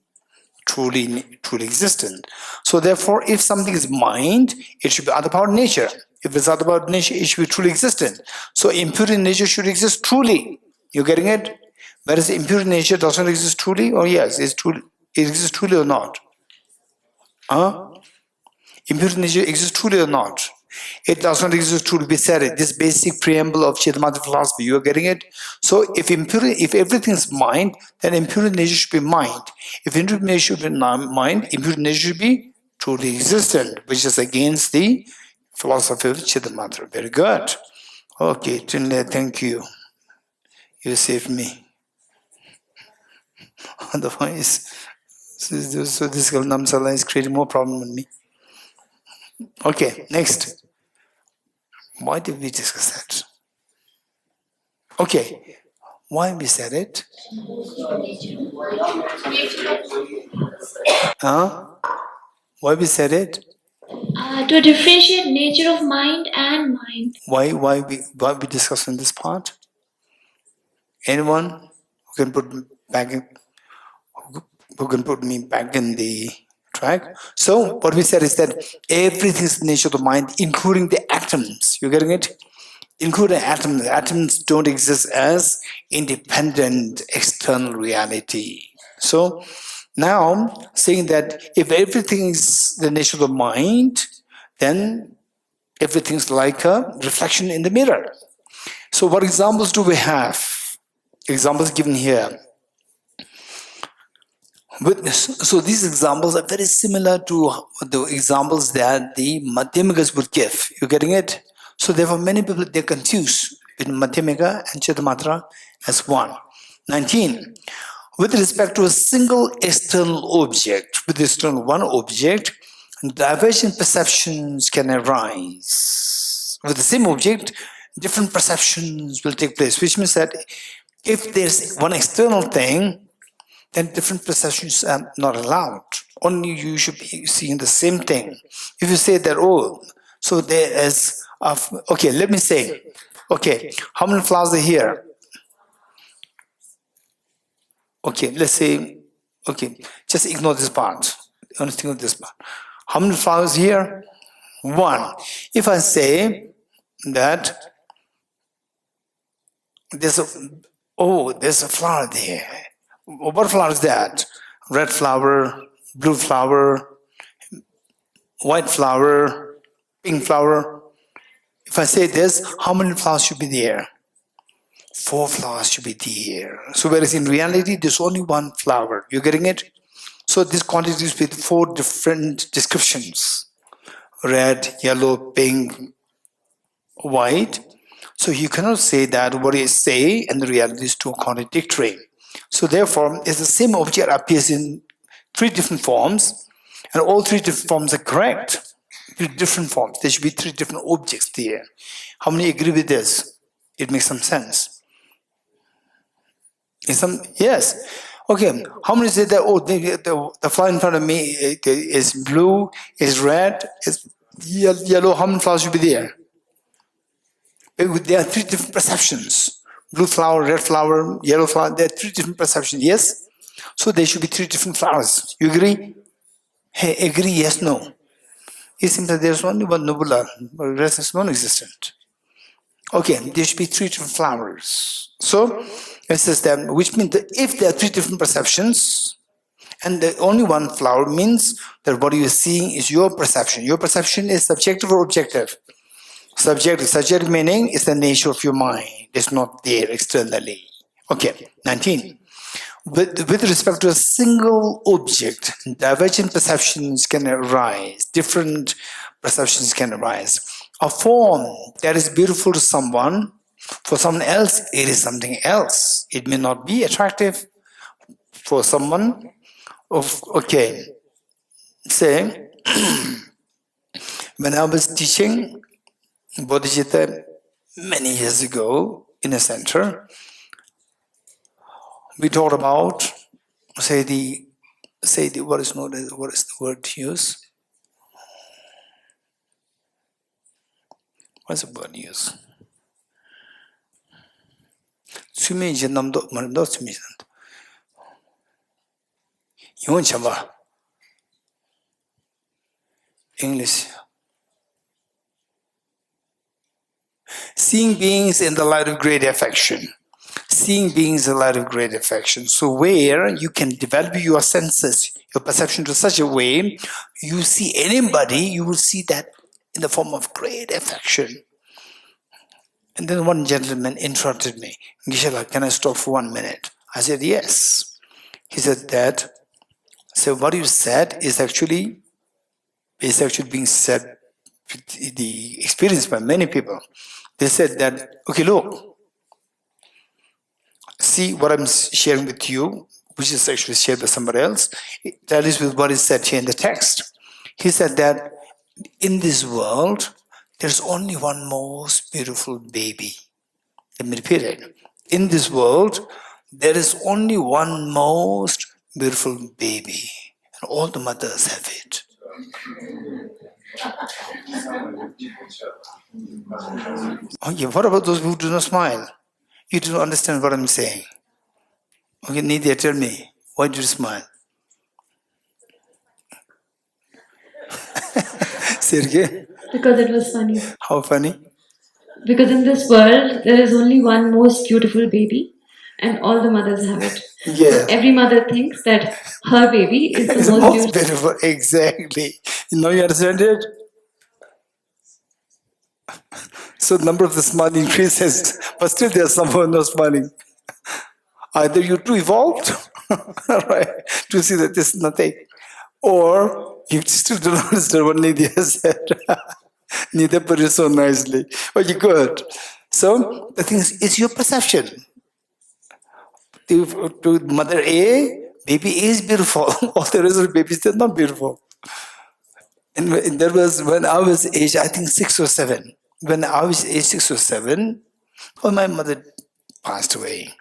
truly existent. So therefore, if something is mind, it should be other powered nature. If it's other powered nature, it should be truly existent. So impure nature should exist truly. You getting it? Whereas impure nature doesn't exist truly, or yes, it exists truly or not? Huh? Impure nature exists truly or not? It does not exist truly. We said it. This basic preamble of Cittamatra philosophy. You are getting it? So if everything is mind, then impure nature should be mind. If impure nature should be mind, impure nature should be truly existent, which is against the philosophy of Cittamatra. Very good. Okay, Chinle, thank you. You saved me. Otherwise, so this Namsala is creating more problem with me. Okay, next. Why did we discuss that? Okay, why we said it? Huh? Why we said it? To differentiate nature of mind and mind. Why we discussing this part? Anyone who can put me back in the track? So what we said is that everything is the nature of the mind, including the atoms. You getting it? Including atoms. Atoms don't exist as independent external reality. So now saying that if everything is the nature of the mind, then everything's like a reflection in the mirror. So what examples do we have? Examples given here. So these examples are very similar to the examples that the Madhyamikas would give. You getting it? So therefore many people, they're confused between Madhyamika and Cittamatra as one. 19. With respect to a single external object, with respect to one object, divergent perceptions can arise. With the same object, different perceptions will take place, which means that if there's one external thing, then different perceptions are not allowed. Only you should be seeing the same thing. If you say that, oh, so there is, okay, let me say, okay, how many flowers are here? Okay, let's say, okay, just ignore this part. Only think of this part. How many flowers here? One. If I say that there's a flower there. What flower is that? Red flower, blue flower, white flower, pink flower. If I say this, how many flowers should be there? 4 flowers should be there. So whereas in reality, there's only one flower. You're getting it? So this quantity is with 4 different descriptions. Red, yellow, pink, white. So you cannot say that what you say and the reality is too contradictory. So therefore, if the same object appears in 3 different forms, and all 3 different forms are correct, 3 different forms, there should be 3 different objects there. How many agree with this? It makes some sense. Yes. Okay, how many say that, oh, the flower in front of me is blue, is red, is yellow, how many flowers should be there? There are 3 different perceptions. Blue flower, red flower, yellow flower, there are 3 different perceptions, yes? So there should be 3 different flowers. You agree? Hey, agree, yes, no? It seems that there's only one nubula, but the rest is non-existent. Okay, there should be 3 different flowers. So, it says that, which means that if there are 3 different perceptions, and the only one flower means that what you are seeing is your perception. Your perception is subjective or objective? Subjective meaning is the nature of your mind. It's not there externally. Okay, 19. with respect to a single object, divergent perceptions can arise, different perceptions can arise. A form that is beautiful to someone, for someone else, it is something else. It may not be attractive for someone. Okay, say, when I was teaching Bodhicitta many years ago in a center, we talked about, what is the word used? What's the word used? English. Seeing beings in the light of great affection. Seeing beings in the light of great affection. So where you can develop your senses, your perception to such a way, you see anybody, you will see that in the form of great affection. And then one gentleman interrupted me. Geshe, can I stop for 1 minute? I said, yes. He said that, so what you said is actually being said, the experience by many people. They said that, okay, look, see what I'm sharing with you, which is actually shared by somebody else, that is with what is said here in the text. He said that in this world, there's only one most beautiful baby. Let me repeat it. In this world, there is only one most beautiful baby, and all the mothers have it. Okay, what about those who do not smile? You do not understand what I'm saying. Okay, Nidya, tell me, why do you smile? Sergey? Because it was funny. How funny? Because in this world, there is only one most beautiful baby, and all the mothers have it. Yeah. So every mother thinks that her baby is the most beautiful. Exactly. Now you understand it? So the number of the smile increases, but still there's someone not smiling. Either you're too evolved, right, to see that there's nothing, or you still don't understand what Nidya said. Nidya put it so nicely. Okay, good. So the thing is, it's your perception. To mother A, baby is beautiful. All the rest of the babies, they're not beautiful. And there was, when I was aged, I think 6 or 7. When I was aged 6 or 7, my mother passed away.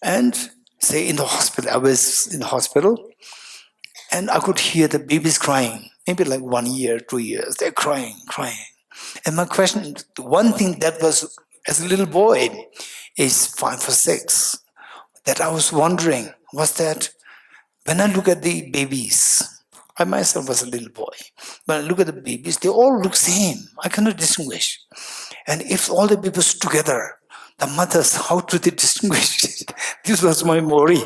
And say in the hospital, I was in the hospital, and I could hear the babies crying, maybe like 1 year, 2 years, they're crying. And my question, the one thing that was, as a little boy, is 5 or 6, that I was wondering was that when I look at the babies, I myself was a little boy, when I look at the babies, they all look same. I cannot distinguish. And if all the babies together, the mothers, how do they distinguish? This was my worry.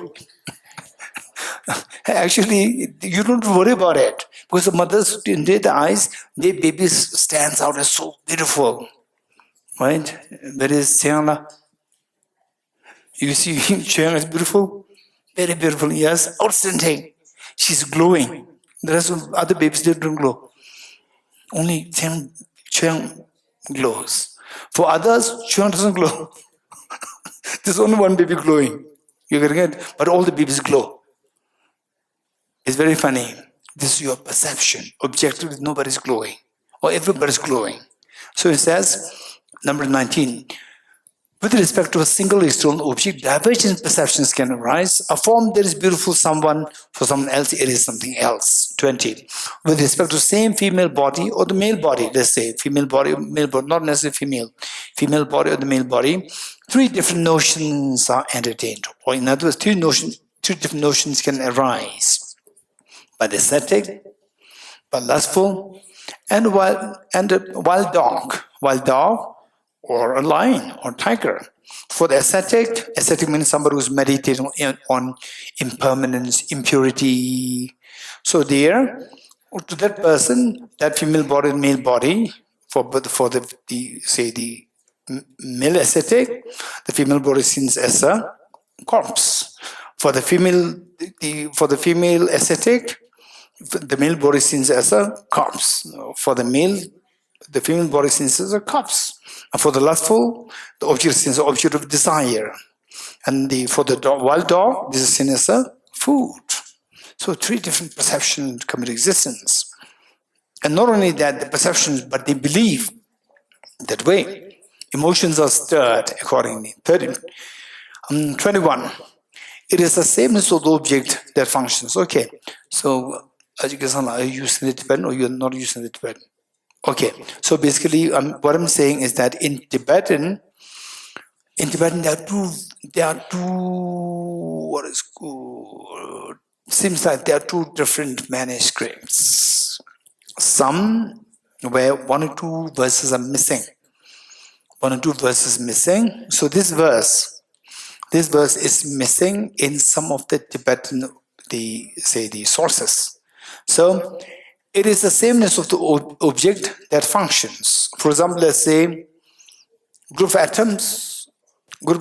Actually, you don't worry about it, because the mothers, in their eyes, their babies stands out as so beautiful. Right? Where is Siana? You see Chiang is beautiful? Very beautiful, yes. Outstanding. She's glowing. The rest of other babies, they don't glow. Only Chiang glows. For others, Chiang doesn't glow. There's only one baby glowing. You get it? But all the babies glow. It's very funny. This is your perception. Objectively, nobody's glowing. Or everybody's glowing. So it says, number 19, with respect to a single external object, divergent perceptions can arise. A form that is beautiful for someone else, it is something else. 20. With respect to same female body or the male body, let's say female body or male body, not necessarily female body or the male body, 3 different notions are entertained. Or in other words, 3 different notions can arise. By the ascetic, by lustful, and a wild dog, or a lion or tiger. For the ascetic means somebody who's meditating on impermanence, ascetic. So there, to that person, that female body and male body, for the male ascetic, the female body is seen as a corpse. For the female ascetic, the male body seen as a corpse. For the male, the female body seen as a corpse. And for the lustful, the object is seen as an object of desire. And for the wild dog, this is seen as a food. So 3 different perceptions come into existence. And not only that, the perceptions, but they believe that way. Emotions are stirred accordingly. 21. It is the sameness of the object that functions. Okay. So, are you using the Tibetan or you are not using the Tibetan? Okay. So basically, what I'm saying is that in Tibetan, there are two, seems like there are 2 different manuscripts. Some where 1 or 2 verses are missing. 1 or 2 verses missing. So this verse is missing in some of the Tibetan, the sources. So it is the sameness of the object that functions. For example, let's say group of atoms, put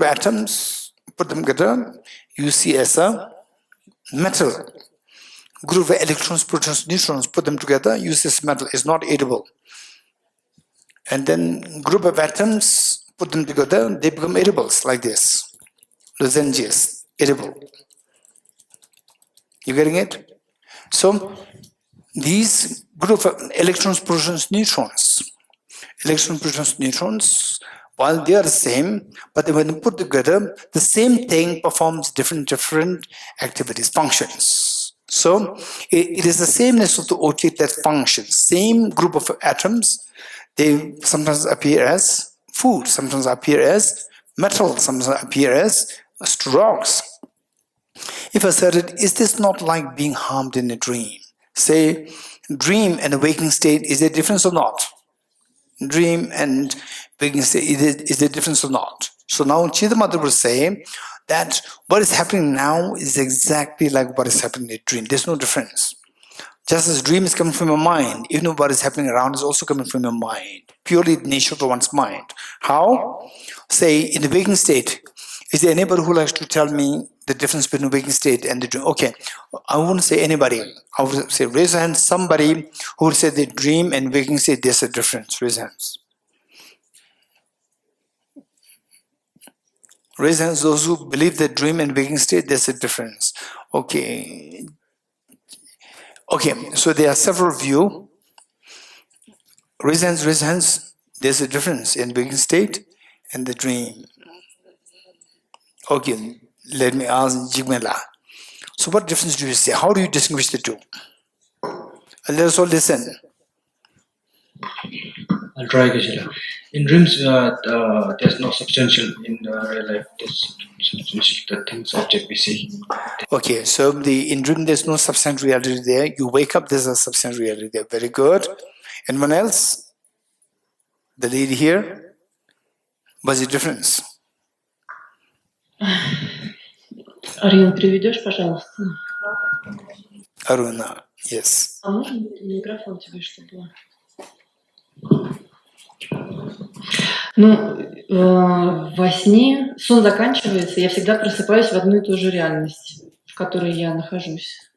them together, you see as a metal. Group of electrons, protons, neutrons, put them together, you see as metal, is not edible. And then group of atoms, put them together, they become edibles like this. Lozenges, edible. You getting it? So these group of electrons, protons, neutrons, while they are the same, but when they put together, the same thing performs different activities, functions. So it is the sameness of the object that functions. Same group of atoms, they sometimes appear as food, sometimes appear as metal, sometimes appear as rocks. If asserted, is this not like being harmed in a dream? Say, dream and a waking state, is there a difference or not? Dream and waking state, is there a difference or not? So now Cittamatra will say that what is happening now is exactly like what is happening in a dream. There's no difference. Just as dream is coming from your mind, even though what is happening around is also coming from your mind. Purely the nature of one's mind. How? Say, in the waking state, is there anybody who likes to tell me the difference between the waking state and the dream? Okay, I won't say anybody. I would say raise your hand, somebody who would say the dream and waking state, there's a difference. Raise hands. Raise hands those who believe that dream and waking state, there's a difference. Okay. Okay, so there are several views. Raise hands. There's a difference in waking state and the dream. Okay, let me ask Jigmela. So what difference do you see? How do you distinguish the two? Let us all listen. I'll try, Geshe. In dreams, there's no substantial. In real life, there's substantial, the things, object we see. Okay, so in dream, there's no substantial reality there. You wake up, there's a substantial reality there. Very good. Anyone else? The lady here? What's the difference? Арина, приведешь, пожалуйста? Aruna, yes. А можно микрофон тебе, чтобы... Ну, во сне сон заканчивается, я всегда просыпаюсь в одну и ту же реальность, в которой я нахожусь.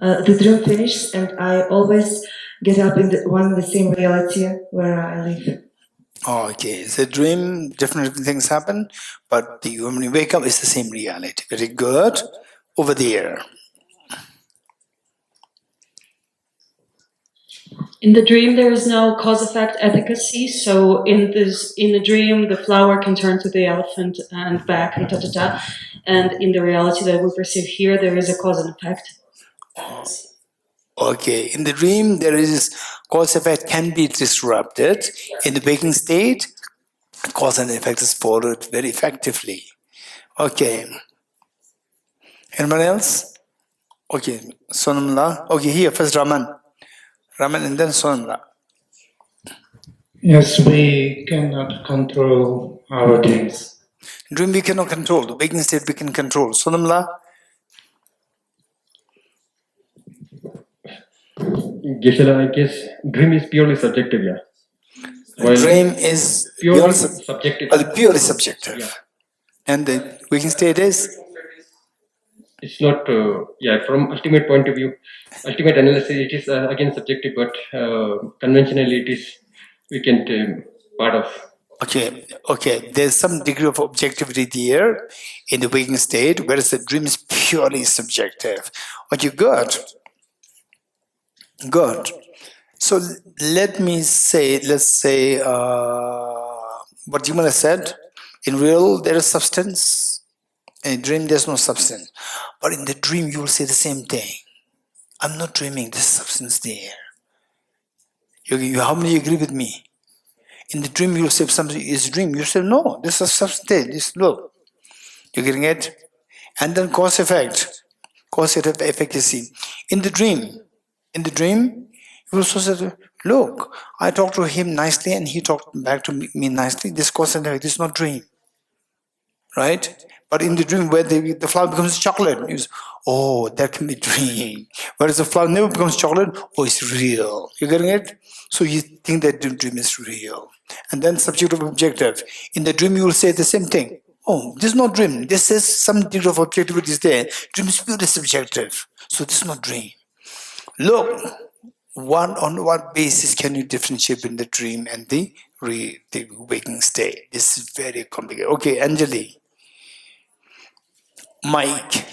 The dream finishes and I always get up in one and the same reality where I live. Okay, the dream, different things happen, but when you wake up, it's the same reality. Very good. Over there. In the dream, there is no cause-effect efficacy. So in the dream, the flower can turn to the elephant and back and ta-ta-ta. And in the reality that we perceive here, there is a cause and effect. Okay, in the dream, there is cause effect can be disrupted. In the waking state, cause and effect is followed very effectively. Okay. Anyone else? Okay, Sonamla. Okay, here, first Raman. Raman and then Sonamla. Yes, we cannot control our dreams. Dream we cannot control. The waking state we can control. Sonamla. Geshe, I guess dream is purely subjective, yeah. Well, dream is purely subjective. Purely subjective. Yeah. And the waking state is? it's not, from ultimate point of view, ultimate analysis, it is again subjective, but conventionally it is, we can part of. Okay. There's some degree of objectivity there in the waking state, whereas the dream is purely subjective. Okay, good. So let's say, what Jimala said, in real there is substance, in a dream there's no substance. But in the dream you will say the same thing. I'm not dreaming, there's substance there. How many agree with me? In the dream you will say something is a dream. You say, no, this is substance there. This, look. You're getting it? And then cause effect. Causative efficacy. In the dream, you will also say, look, I talked to him nicely and he talked back to me nicely. This cause and effect, this is not dream. Right? But in the dream where the flower becomes chocolate, you say, oh, that can be dream. Whereas the flower never becomes chocolate, oh, it's real. You're getting it? So you think that the dream is real. And then subjective objective. In the dream you will say the same thing. Oh, this is not dream. This is some degree of objectivity is there. Dream is purely subjective. So this is not dream. Look, on what basis can you differentiate between the dream and the waking state? This is very complicated. Okay, Anjali. Mike.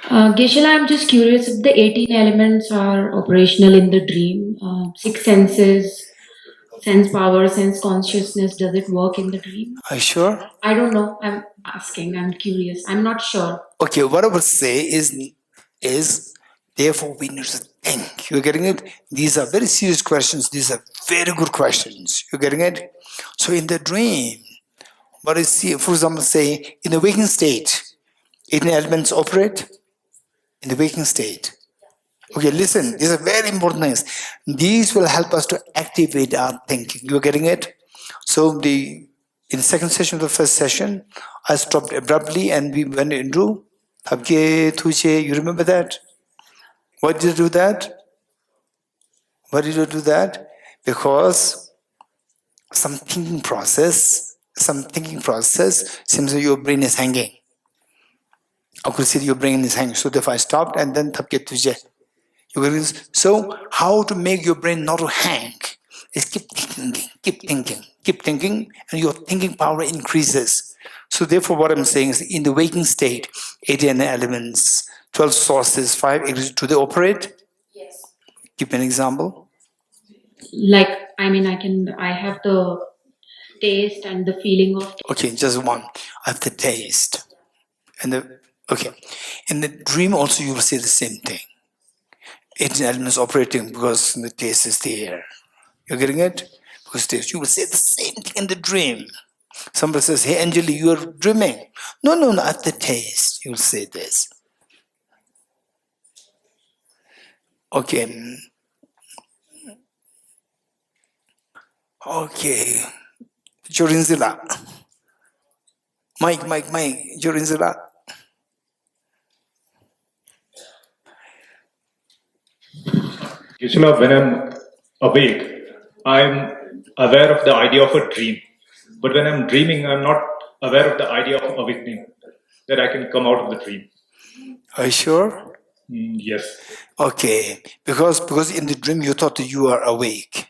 Geshe, I'm just curious if the 18 elements are operational in the dream. Six senses, sense power, sense consciousness, does it work in the dream? Are you sure? I don't know. I'm asking. I'm curious. I'm not sure. Okay, what I would say is therefore we need to think. You're getting it? These are very serious questions. These are very good questions. You're getting it? So in the dream, what is, for example, say in the waking state, 18 elements operate in the waking state. Okay, listen, these are very important things. These will help us to activate our thinking. You're getting it? So in the second session of the first session, I stopped abruptly and we went into Thabke Thuche. You remember that? Why did you do that? Why did you do that? Because some thinking process seems like your brain is hanging. I could see your brain is hanging. So therefore I stopped and then Thabke Thuche. So how to make your brain not to hang is keep thinking, and your thinking power increases. So therefore what I'm saying is in the waking state, 18 elements, 12 sources, 5 exists. Do they operate? Yes. Give an example. Like, I have the taste and the feeling of. Okay, just one. I have the taste. Okay. In the dream also you will say the same thing. 18 elements operating because the taste is there. You're getting it? Because taste. You will say the same thing in the dream. Somebody says, hey Anjali, you are dreaming. No, at the taste. You will say this. Okay. Jorinzila. Mike, Jorinzila. When I'm awake, I'm aware of the idea of a dream. But when I'm dreaming, I'm not aware of the idea of awakening, that I can come out of the dream. Are you sure? Yes. Okay, because in the dream you thought you are awake.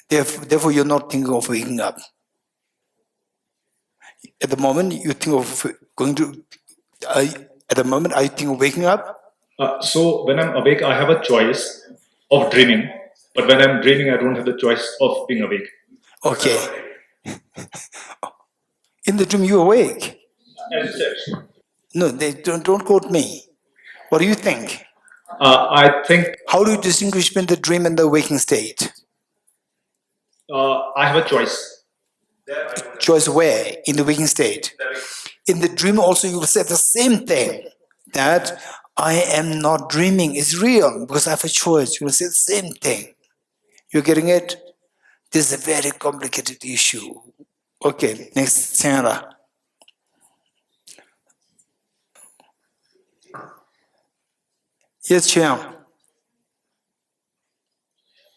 Therefore you're not thinking of waking up. At the moment you think of at the moment are you thinking of waking up? So when I'm awake, I have a choice of dreaming. But when I'm dreaming, I don't have the choice of being awake. Okay. In the dream, you're awake. No, don't quote me. What do you think? I think. How do you distinguish between the dream and the waking state? I have a choice. Choice where? In the waking state. In the dream also you will say the same thing. That I am not dreaming. It's real because I have a choice. You will say the same thing. You're getting it? This is a very complicated issue. Okay, next, Sarah. Yes, Chair.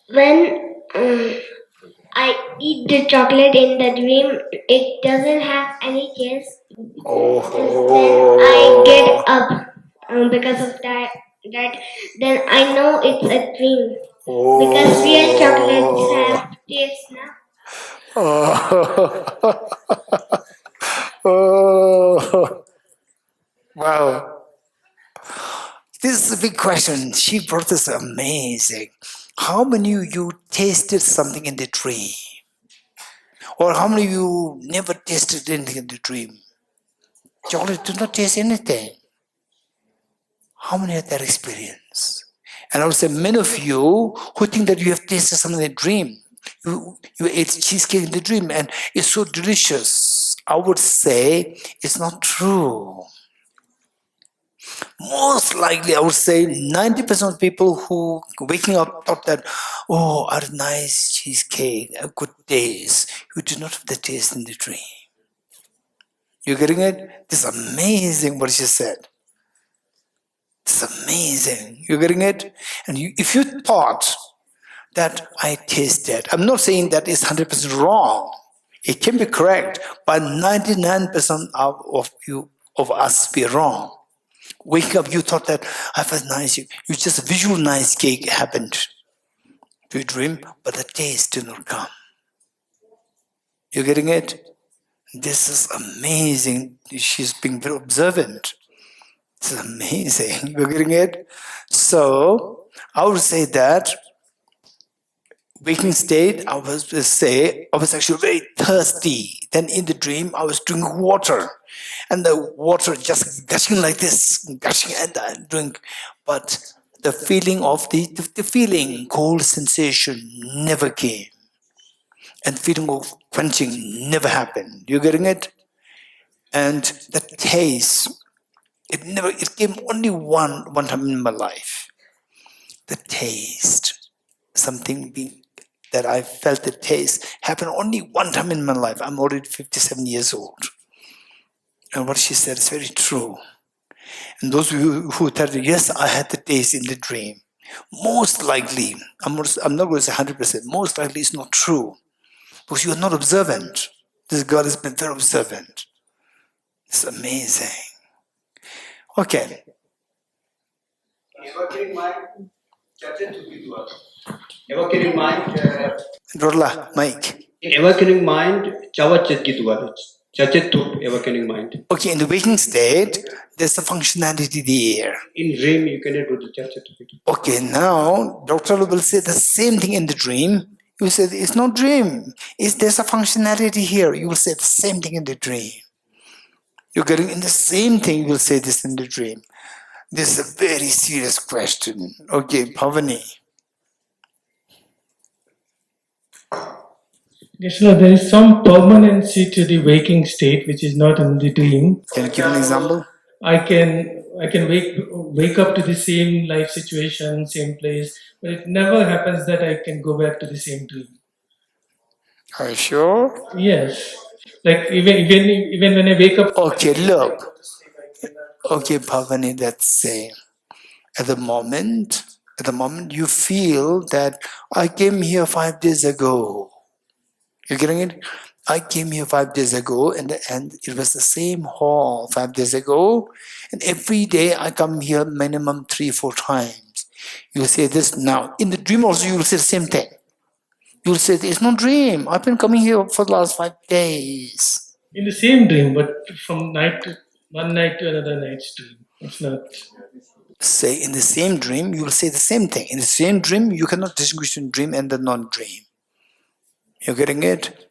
When I eat the chocolate in the dream. It doesn't have any taste. Then I get up because of that. Then I know it's a dream because real chocolates have taste now. Oh, wow. This is a big question. She brought this amazing. How many of you tasted something in the dream? Or how many of you never tasted anything in the dream? Chocolate did not taste anything. How many had that experience? And I would say many of you who think that you have tasted something in the dream, you ate cheesecake in the dream and it's so delicious. I would say it's not true. Most likely, I would say 90% of people who waking up thought that, oh, a nice cheesecake, a good taste. You did not have the taste in the dream. You getting it? This is amazing what she said. This is amazing. You getting it? And if you thought that I tasted, I'm not saying that it's 100% wrong. It can be correct, but 99% of us be wrong. Wake up, you thought that I felt nice. You just visualize cake happened to your dream, but the taste did not come. You getting it? This is amazing. She's being very observant. This is amazing. You're getting it? So I would say that waking state, I was actually very thirsty. Then in the dream, I was drinking water. And the water just gushing like this, gushing and I drink. But the feeling of the feeling, cold sensation never came. And feeling of quenching never happened. You getting it? And the taste, it came only one time in my life. The taste, something that I felt the taste happened only one time in my life. I'm already 57 years old. And what she said is very true. And those of you who tell me, yes, I had the taste in the dream, most likely, I'm not going to say 100%, most likely it's not true. Because you are not observant. This girl has been very observant. It's amazing. Okay. Evocating mind. Dorla, Mike. In awakening mind, awakening mind. Okay, in the waking state, there's a functionality there. In dream, you cannot do the chachatukit. Okay, now Dr. will say the same thing in the dream. You say it's not dream. There's a functionality here. You will say the same thing in the dream. You're getting in the same thing. You will say this in the dream. This is a very serious question. Okay, Pavani. Yes, sir, there is some permanency to the waking state which is not in the dream. Can you give an example? I can wake up to the same life situation, same place, but it never happens that I can go back to the same dream. Are you sure? Yes. Like even when I wake up. Okay, look. Okay, Bhavani, let's say at the moment you feel that I came here 5 days ago. You're getting it? I came here 5 days ago and it was the same hall 5 days ago. And every day I come here minimum 3-4 times. You will say this now. In the dream also you will say the same thing. You will say it's no dream. I've been coming here for the last 5 days. In the same dream, but from one night to another night's dream. It's not. Say in the same dream, you will say the same thing. In the same dream, you cannot distinguish between dream and the non-dream. You're getting it?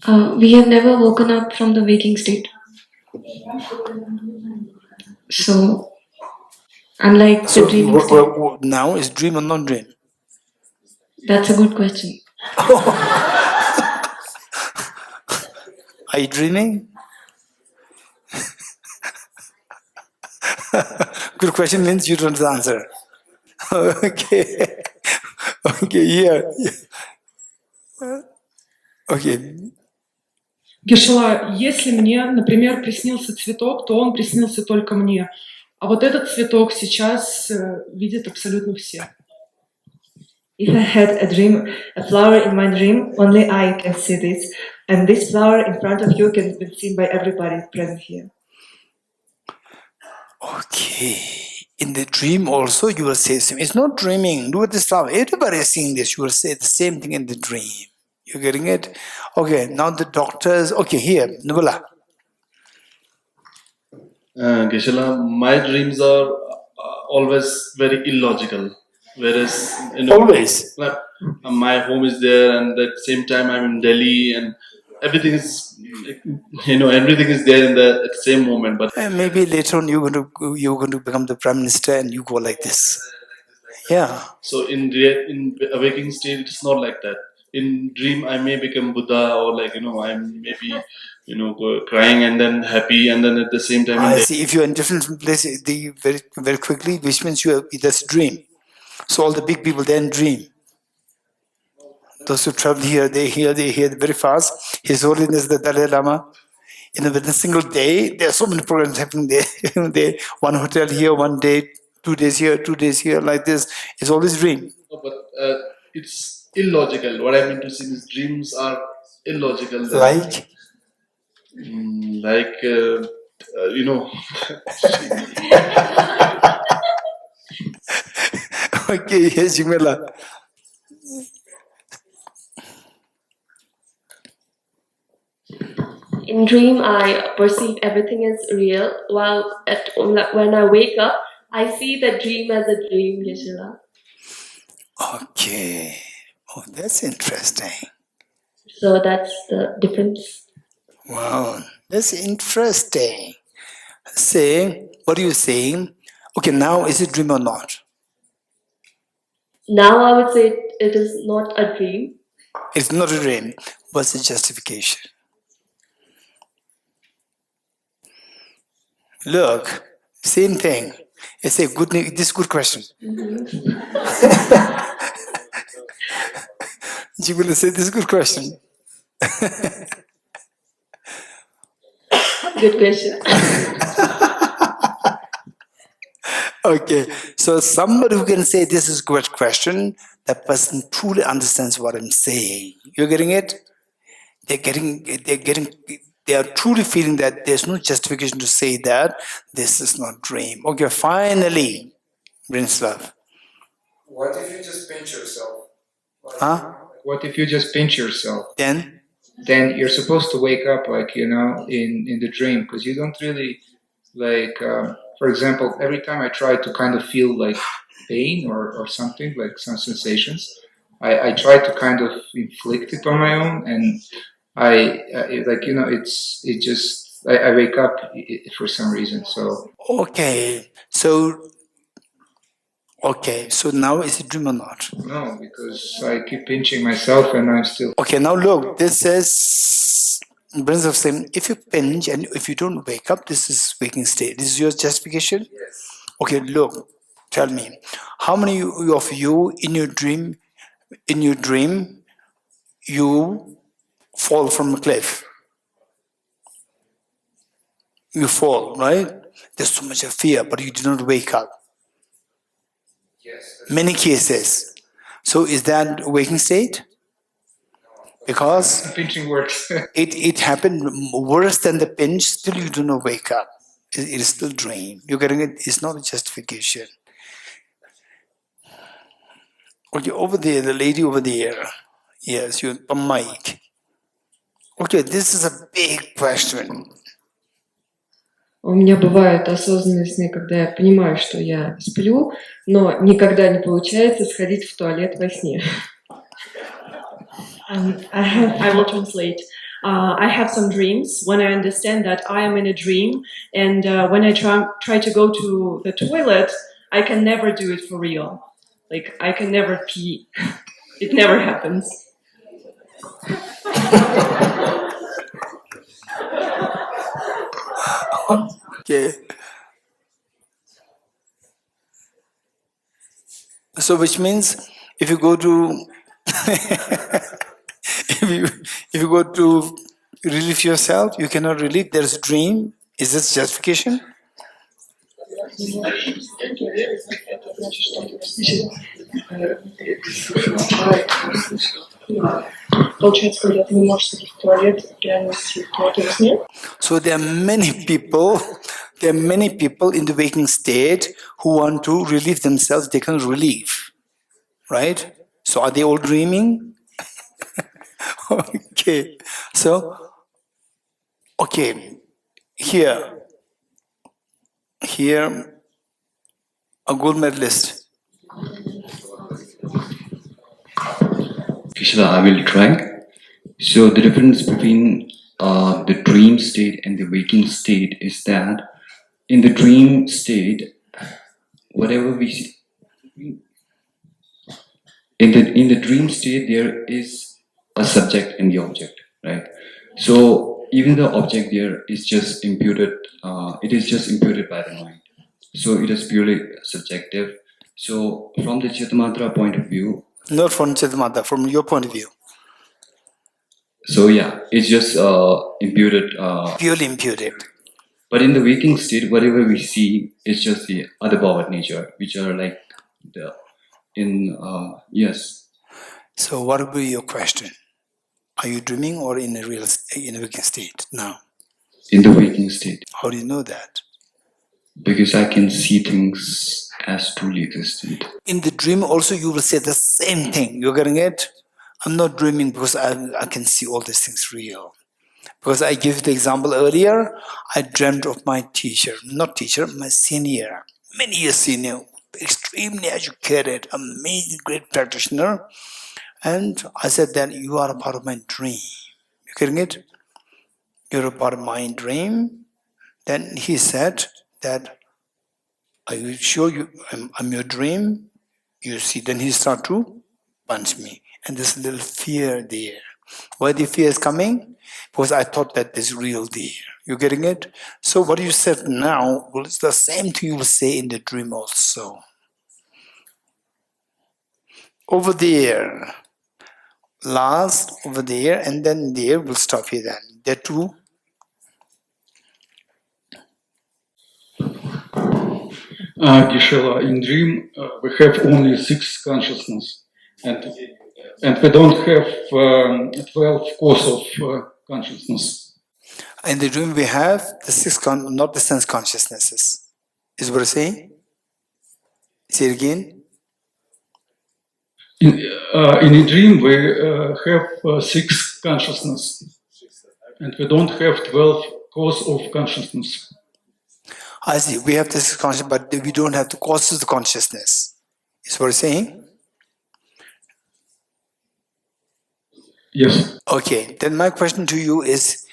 We have never woken up from the waking state. So, unlike the dreaming state. Now is dream or non-dream? That's a good question. Are you dreaming? Good question means you don't answer. Okay. Okay, yeah. Okay. Гешела, если мне, например, приснился цветок, то он приснился только мне. А вот этот цветок сейчас видят абсолютно все. If I had a dream, a flower in my dream, only I can see this. And this flower in front of you can be seen by everybody present here. Okay. In the dream also you will say the same. It's not dreaming. Look at this flower. Everybody is seeing this. You will say the same thing in the dream. You getting it? Okay, now the doctors. Okay, here, Nubala. Geshe, my dreams are always very illogical. Whereas, Always. my home is there, and at the same time I'm in Delhi, and everything is, everything is there at the same moment. But maybe later on you're going to become the prime minister, and you go like this. Yeah. So in awakening state, it's not like that. In dream, I may become Buddha, or I'm maybe crying and then happy, and then at the same time. I see. If you're in different places, very very quickly, which means that's a dream. So all the big people then dream. Those who travel here, they hear very fast. His Holiness the Dalai Lama. Within a single day, there are so many programs happening there. One hotel here, one day, 2 days here, 2 days here, like this. It's always dream. No, but it's illogical. What I mean to say is dreams are illogical. Like? Okay, yes, Jimela. In dream, I perceive everything as real, while when I wake up, I see the dream as a dream, Geshe. Okay. Oh, that's interesting. So that's the difference. Wow, that's interesting. Say, what are you saying? Okay, now is it dream or not? Now I would say it is not a dream. It's not a dream. What's the justification? Look, same thing. It's a good. This is a good question. You will say this is a good question. Good question. Okay, so somebody who can say this is a good question, that person truly understands what I'm saying. You're getting it? They are truly feeling that there's no justification to say that this is not dream. Okay, finally, Brinslav. What if you just pinch yourself? Huh? What if you just pinch yourself? Then you're supposed to wake up, in the dream, because you don't really, for example, every time I try to kind of feel like pain or something, like some sensations, I try to kind of inflict it on my own, and I wake up for some reason. So so now is it dream or not? No, because I keep pinching myself and I'm still. Okay, now look, this says, Prince of saying, if you pinch and if you don't wake up, this is waking state. This is your justification? Yes. Okay, look, tell me, how many of you in your dream, you fall from a cliff? You fall, right? There's so much of fear, but you do not wake up. Yes. Many cases. So is that waking state? Because pinching works. it happened worse than the pinch, still you do not wake up. It is still dream. You're getting it? It's not a justification. Okay, over there, the lady over there. Yes, you're on mic. Okay, this is a big question. У меня бывают осознанные сны, когда я понимаю, что я сплю, но никогда не получается сходить в туалет во сне. I will translate. I have some dreams when I understand that I am in a dream, and when I try to go to the toilet, I can never do it for real. Like, I can never pee. It never happens. Okay. So which means if you go to if you go to relieve yourself, you cannot relieve. There's a dream. Is this justification? So there are many people in the waking state who want to relieve themselves, they can relieve, right? So are they all dreaming? Okay, so, okay, here, a gold medalist. Krishna, I will try. So the difference between the dream state and the waking state is that in the dream state, whatever we see, in the dream state there is a subject and the object, right? So even the object there is just imputed. It is just imputed by the mind. So it is purely subjective. So from the Cittamatra point of view, not from Cittamatra, from your point of view. So yeah, it's just imputed. Purely imputed. But in the waking state, whatever we see is just the other bhavad nature, which are like yes. So what would be your question? Are you dreaming or in a waking state now? In the waking state. How do you know that? Because I can see things as truly existent. In the dream also you will say the same thing. You're getting it? I'm not dreaming because I can see all these things real. Because I gave the example earlier, I dreamt of my teacher, my senior, many years senior, extremely educated, amazing, great practitioner. And I said that you are a part of my dream. You getting it? You're a part of my dream. Then he said that, are you sure I'm your dream? You see, then he started to punch me. And there's a little fear there. Why the fear is coming? Because I thought that there's real there. You getting it? So what you said now, well, it's the same thing you will say in the dream also. Over there, last over there, and then there, we'll stop here then. There too. Geshe, in dream we have only 6 consciousness, and we don't have 12 cores of consciousness. In the dream we have the 6, not the sense consciousnesses. Is what I'm saying? Say it again. In a dream we have 6 consciousness, and we don't have 12 cores of consciousness. I see. We have this consciousness, but we don't have the causes of consciousness. Is what I'm saying? Yes. Okay. Then my question to you is,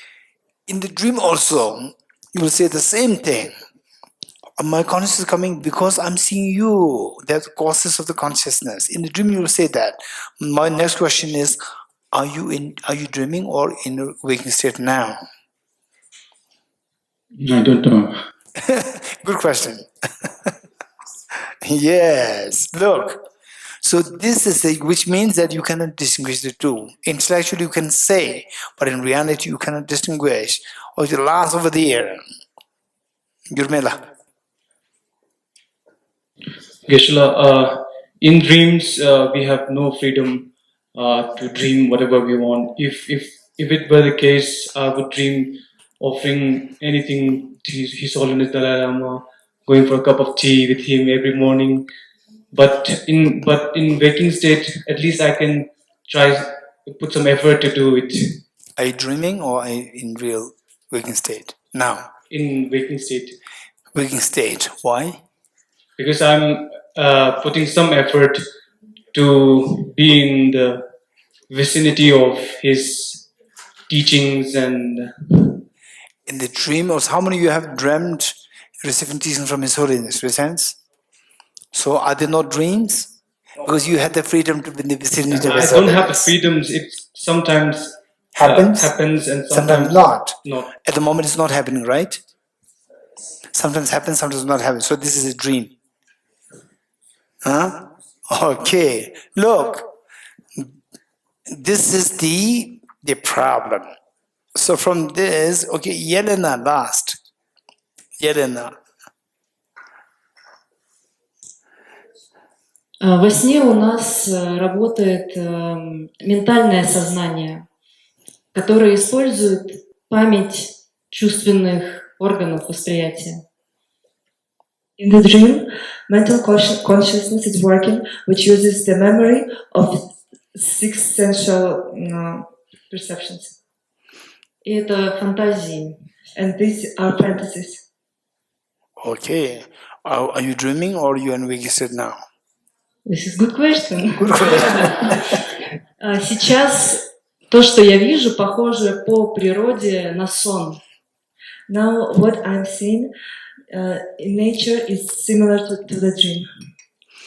in the dream also, you will say the same thing. My consciousness is coming because I'm seeing you. That's the causes of the consciousness. In the dream, you will say that. My next question is, are you dreaming or in a waking state now? I don't know. Good question. Yes, look. So this is which means that you cannot distinguish the two. Intellectually you can say, but in reality you cannot distinguish. Or the last over there, Gurmela. Geshe, in dreams we have no freedom to dream whatever we want. If it were the case, I would dream offering anything to His Holiness Dalai Lama, going for a cup of tea with him every morning. But in waking state, at least I can try to put some effort to do it. Are you dreaming or are you in real waking state now? In waking state. Waking state. Why? Because I'm putting some effort to be in the vicinity of his teachings and. In the dream, or how many of you have dreamt receiving teachings from His Holiness? Resents? So are they not dreams? Because you had the freedom to be in the vicinity of His Holiness. I don't have the freedoms. It sometimes happens and sometimes not. Not. At the moment it's not happening, right? Sometimes happens, sometimes not happen. So this is a dream. Huh? Okay. Look. This is the problem. So from this, okay, Yelena last. Yelena. Во сне у нас работает ментальное сознание, которое использует память чувственных органов восприятия. In the dream, mental consciousness is working, which uses the memory of six sensual perceptions. И это фантазии. And these are fantasies. Okay. Are you dreaming or are you in waking state now? This is good question. Good question. Сейчас то, что я вижу, похоже по природе на сон. Now what I'm seeing in nature is similar to the dream.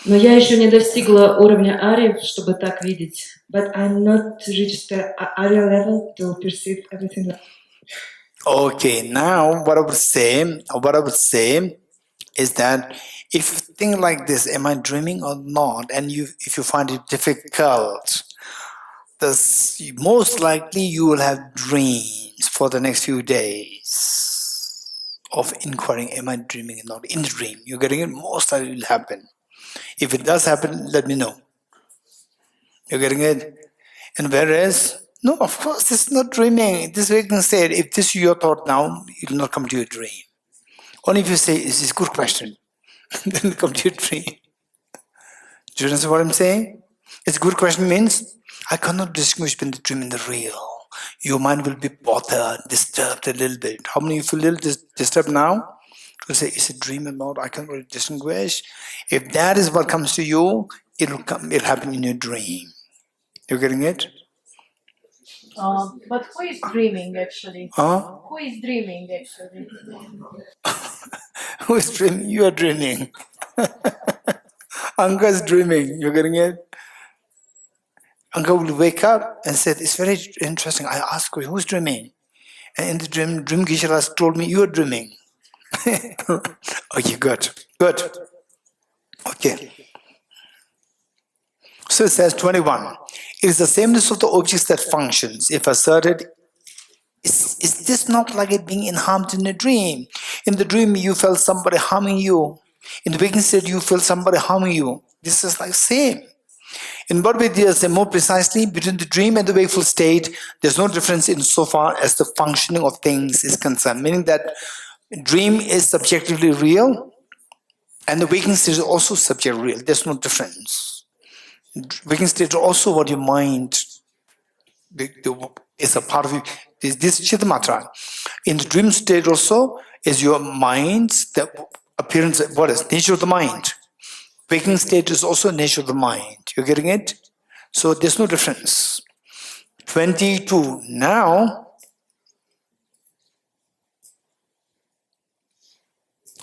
Но я еще не достигла уровня ариев, чтобы так видеть. But I'm not reached the area level to perceive everything. Okay, now what I would say is that if you think like this, am I dreaming or not, and if you find it difficult, most likely you will have dreams for the next few days of inquiring, am I dreaming or not? In the dream, you're getting it, most likely it will happen. If it does happen, let me know. You're getting it? And whereas, no, of course, this is not dreaming. This waking state, if this is your thought now, it will not come to your dream. Only if you say, this is a good question, then it come to your dream. Do you understand what I'm saying? It's a good question means, I cannot distinguish between the dream and the real. Your mind will be bothered, disturbed a little bit. How many of you feel a little disturbed now? You say, is it a dream or not? I can't really distinguish. If that is what comes to you, it'll happen in your dream. You're getting it? But who is dreaming actually? Huh? Who is dreaming actually? Who is dreaming? You are dreaming. Anka is dreaming. You're getting it? Anka will wake up and say, it's very interesting. I asked her, who's dreaming? And in the dream Geshe told me, you are dreaming. Okay, good. Okay. So it says 21. It is the sameness of the objects that functions. If asserted, is this not like it being harmed in a dream? In the dream, you felt somebody harming you. In the waking state, you feel somebody harming you. This is like same. In what way they say more precisely, between the dream and the wakeful state, there's no difference insofar as the functioning of things is concerned. Meaning that dream is subjectively real, and the waking state is also subjectively real. There's no difference. Waking state is also what your mind is a part of you. This Cittamatra. In the dream state also is your mind, the appearance, what is nature of the mind. Waking state is also nature of the mind. You're getting it? So there's no difference. 22. Now,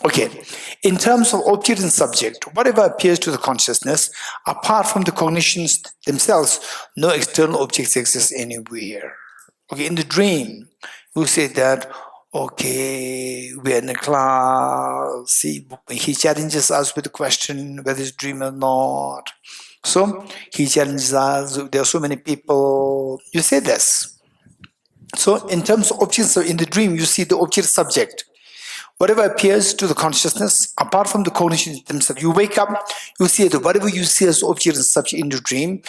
okay, in terms of object and subject, whatever appears to the consciousness, apart from the cognitions themselves, no external objects exist anywhere. Okay, in the dream, you say that, okay, we're in a class, see, he challenges us with the question whether it's dream or not. So, he challenges us, there are so many people, you say this. So, in terms of objects, in the dream, you see the object subject. Whatever appears to the consciousness, apart from the cognition themselves, you wake up, you see that whatever you see as object and subject in the dream,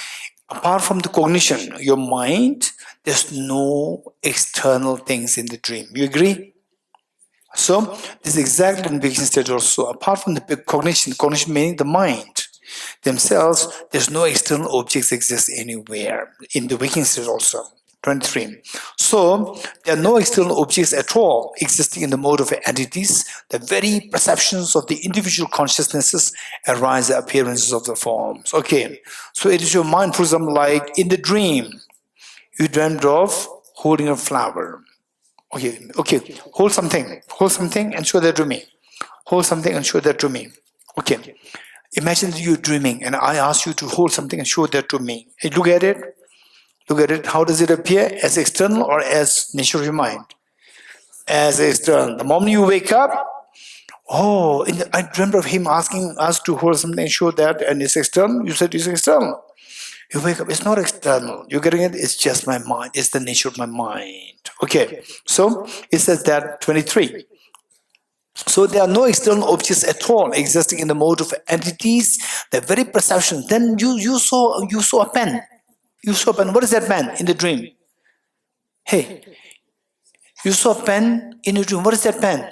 apart from the cognition, your mind, there's no external things in the dream. You agree? So, this is exactly in the waking state also. Apart from the cognition meaning the mind themselves, there's no external objects exist anywhere. In the waking state also. 23. So, there are no external objects at all existing in the mode of entities. The very perceptions of the individual consciousnesses arise the appearances of the forms. Okay, so it is your mind, for example, like in the dream, you dreamed of holding a flower. Okay, hold something and show that to me. Hold something and show that to me. Okay, imagine that you're dreaming and I ask you to hold something and show that to me. Hey, look at it. Look at it. How does it appear? As external or as nature of your mind? As external. The moment you wake up, I dreamt of him asking us to hold something and show that, and it's external. You said it's external. You wake up, it's not external. You're getting it? It's just my mind. It's the nature of my mind. Okay. So it says that 23. So there are no external objects at all existing in the mode of entities. The very perception. Then you saw a pen. You saw a pen. What is that pen in the dream? Hey, you saw a pen in your dream. What is that pen?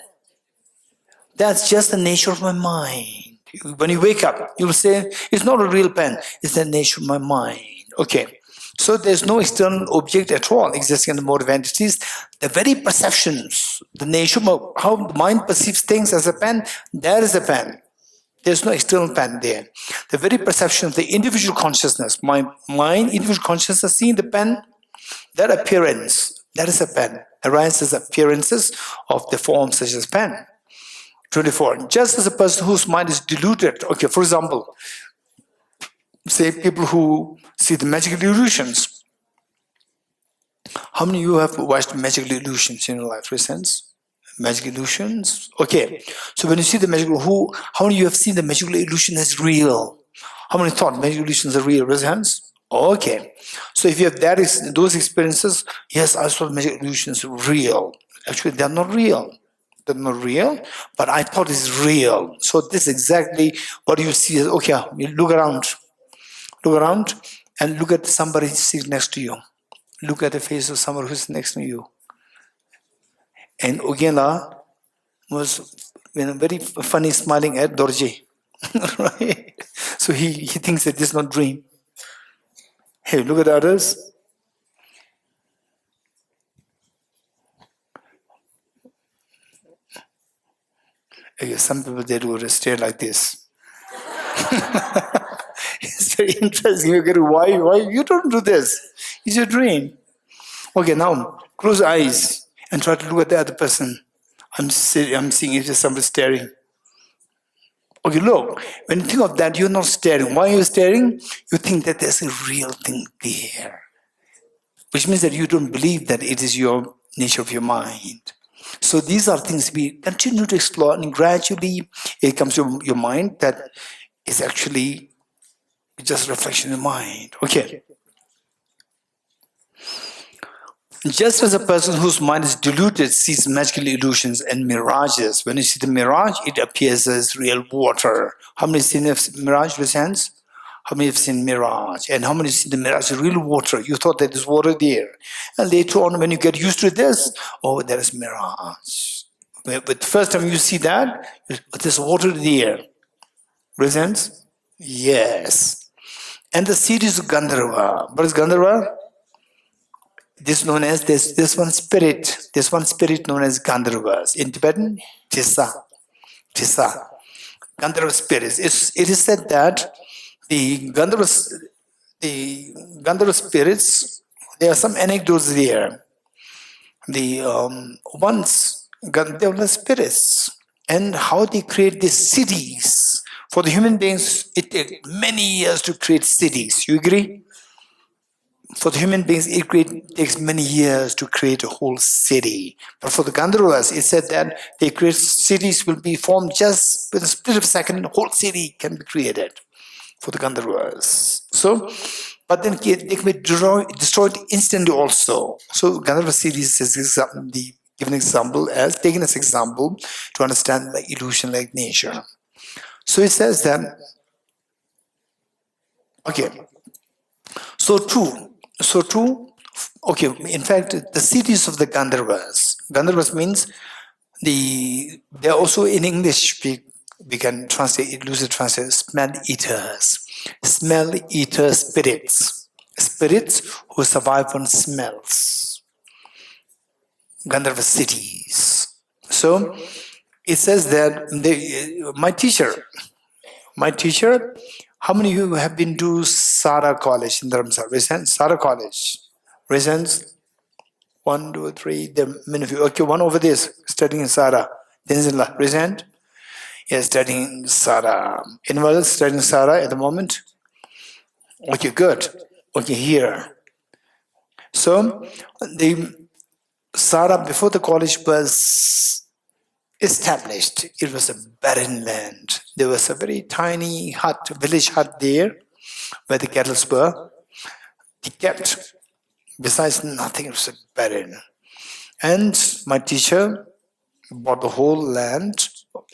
That's just the nature of my mind. When you wake up, you will say, it's not a real pen. It's the nature of my mind. Okay. So there's no external object at all existing in the mode of entities. The very perceptions, the nature of how the mind perceives things as a pen, there is a pen. There's no external pen there. The very perception of the individual consciousness, my mind, individual consciousness, seeing the pen, that appearance, that is a pen, arises appearances of the form such as pen. 24. Just as a person whose mind is diluted, okay, for example, say people who see the magical illusions. How many of you have watched magical illusions in your life, for instance? Magical illusions? Okay. So when you see the magical, how many of you have seen the magical illusion as real? How many thought magical illusions are real? Raise your hands. Okay. So if you have those experiences, yes, I saw magical illusions real. Actually, they're not real. They're not real, but I thought it's real. So this is exactly what you see. Okay, you look around. Look around and look at somebody sitting next to you. Look at the face of someone who's next to you. And Ogela was very funny, smiling at Dorji. Right? So he thinks that this is not dream. Hey, look at others. Okay, some people, they do stare like this. It's very interesting. You get why you don't do this? It's your dream. Okay, now close your eyes and try to look at the other person. I'm seeing if there's somebody staring. Okay, look. When you think of that, you're not staring. Why are you staring? You think that there's a real thing there, which means that you don't believe that it is your nature of your mind. So these are things we continue to explore, and gradually it comes to your mind that is actually just reflection of mind. Okay. Just as a person whose mind is diluted sees magical illusions and mirages, when you see the mirage, it appears as real water. How many have seen mirage with hands? How many have seen mirage? And how many have seen the mirage, real water? You thought that there's water there. And later on, when you get used to this, oh, there is mirage. But the first time you see that, there's water there. Raise hands? Yes. And the series of Gandharva. What is Gandharva? This is known as this one spirit known as Gandharvas. In Tibetan, Tissa. Gandharva spirits. It is said that the Gandharva spirits, there are some anecdotes there. Once Gandharva spirits and how they create these cities. For the human beings, it takes many years to create cities. You agree? For the human beings, it takes many years to create a whole city. But for the Gandharvas, it said that they create cities will be formed just with a split of a second, a whole city can be created for the Gandharvas. So, but then they can be destroyed instantly also. So Gandharva cities is taken as example to understand the illusion-like nature. So it says that, okay, so true, okay, in fact, the cities of the Gandharvas means they're also in English, we can translate, loosely translate, smell eater spirits who survive on smells. Gandharva cities. So it says that my teacher, how many of you have been to Sara College in Dharamsala? Sara College. Reasons? 1, 2, 3, there are many of you. Okay, one over there studying in Sara. Tenzila, present? Yes, studying in Sara. Anyone else studying Sara at the moment? Okay, good. Okay, here. So, the Sara, before the college was established, it was a barren land. There was a very tiny village hut there, where the cattle were. They kept, besides nothing, it was barren. And my teacher bought the whole land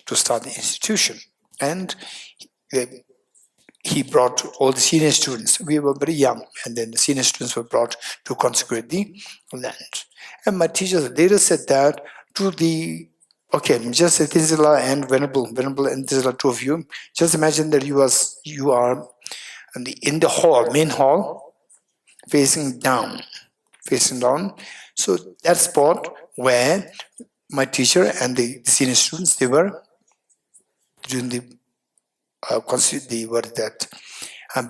to start the institution. And he brought all the senior students. We were very young, and then the senior students were brought to consecrate the land. And my teachers later said that to the, okay, just Tizila and Venerable and Tizila, two of you, just imagine that you are in the hall, main hall, facing down. So that spot where my teacher and the senior students, they were doing the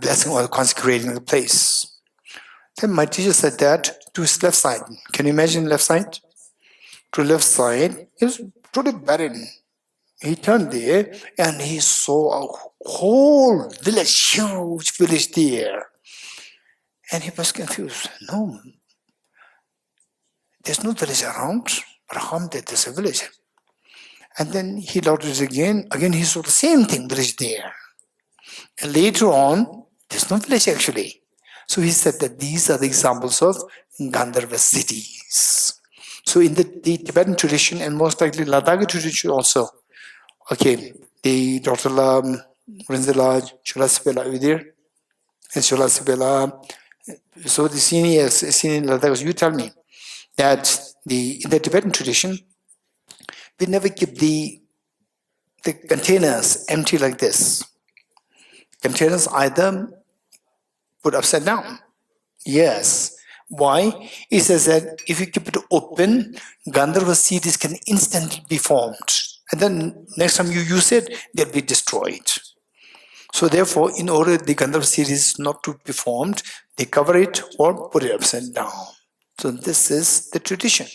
blessing or consecrating the place. Then my teacher said that to his left side. Can you imagine left side? To left side, it was totally barren. He turned there and he saw a whole village, huge village there. And he was confused. No, there's no village around, but how did there's a village? And then he looked at it again he saw the same thing, village there. And later on, there's no village actually. So he said that these are the examples of Gandharva cities. So in the Tibetan tradition, and most likely Ladakhi tradition also, okay, the Dr. Lam, Rinzala, Cholasipela, are you there? And Cholasipela, so the senior Ladakhi, you tell me that in the Tibetan tradition, we never keep the containers empty like this. Containers either put upside down. Yes. Why? He says that if you keep it open, Gandharva cities can instantly be formed. And then next time you use it, they'll be destroyed. So therefore, in order the Gandharva cities not to be formed, they cover it or put it upside down. So this is the tradition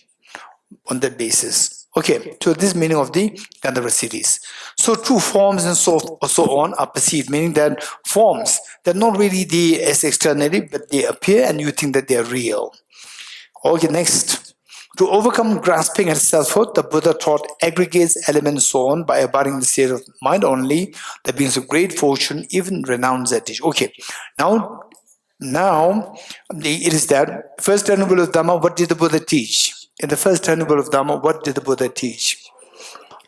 on that basis. Okay, so this is meaning of the Gandharva cities. So true forms and so on are perceived, meaning that forms, they're not really there as externally, but they appear and you think that they're real. Okay, next. To overcome grasping at selfhood, the Buddha taught aggregates, elements, so on, by abiding the state of mind only, the beings of great fortune, even renowned H.H. Okay, now it is that first Tenet of Dhamma, what did the Buddha teach? In the first Tenet of Dhamma, what did the Buddha teach?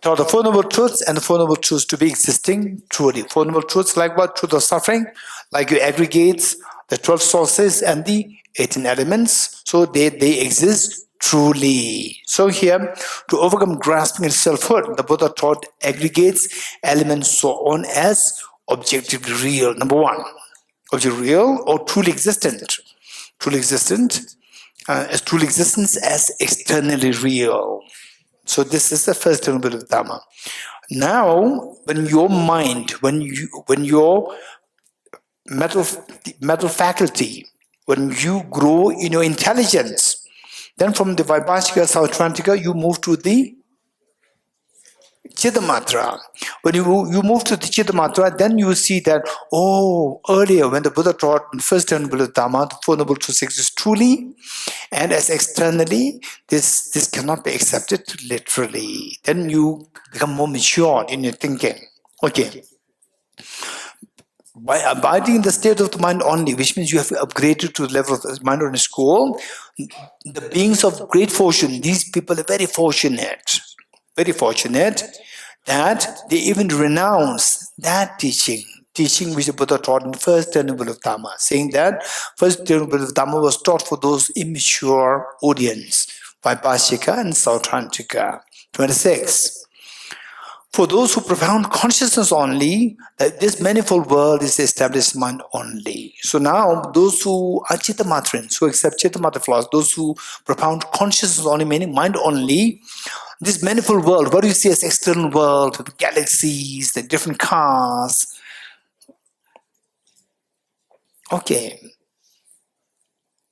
Taught the Four Noble Truths and the Four Noble Truths to be existing truly. Four Noble Truths like what? Truth of suffering, like your aggregates, the 12 sources and the 18 elements. So they exist truly. So here, to overcome grasping at selfhood, the Buddha taught aggregates, elements, so on as objectively real. Number one, objectively real or truly existent. Truly existent. As true existence as externally real. So this is the first Tenet of Dhamma. Now, when your mind, when your mental faculty, when you grow in your intelligence, then from the Vaibhashika, Sautrantika, you move to the Cittamatra. When you move to the Cittamatra, then you see that, earlier when the Buddha taught in first Tenet of Dhamma, the Four Noble Truths exist truly, and as externally, this cannot be accepted literally. Then you become more mature in your thinking. Okay. By abiding in the state of the mind only, which means you have upgraded to the level of the mind on a school, the beings of great fortune, these people are very fortunate that they even renounce that teaching which the Buddha taught in the first Tenet of Dhamma, saying that first Tenet of Dhamma was taught for those immature audience, Vaibhashika and Sautrantika. 26. For those who profound consciousness only, that this manifold world is the established mind only. So now, those who are Cittamatrins, who accept Cittamatra philosophy, those who propound consciousness only, meaning mind only, this manifold world, what do you see as external world, the galaxies, the different cars? Okay,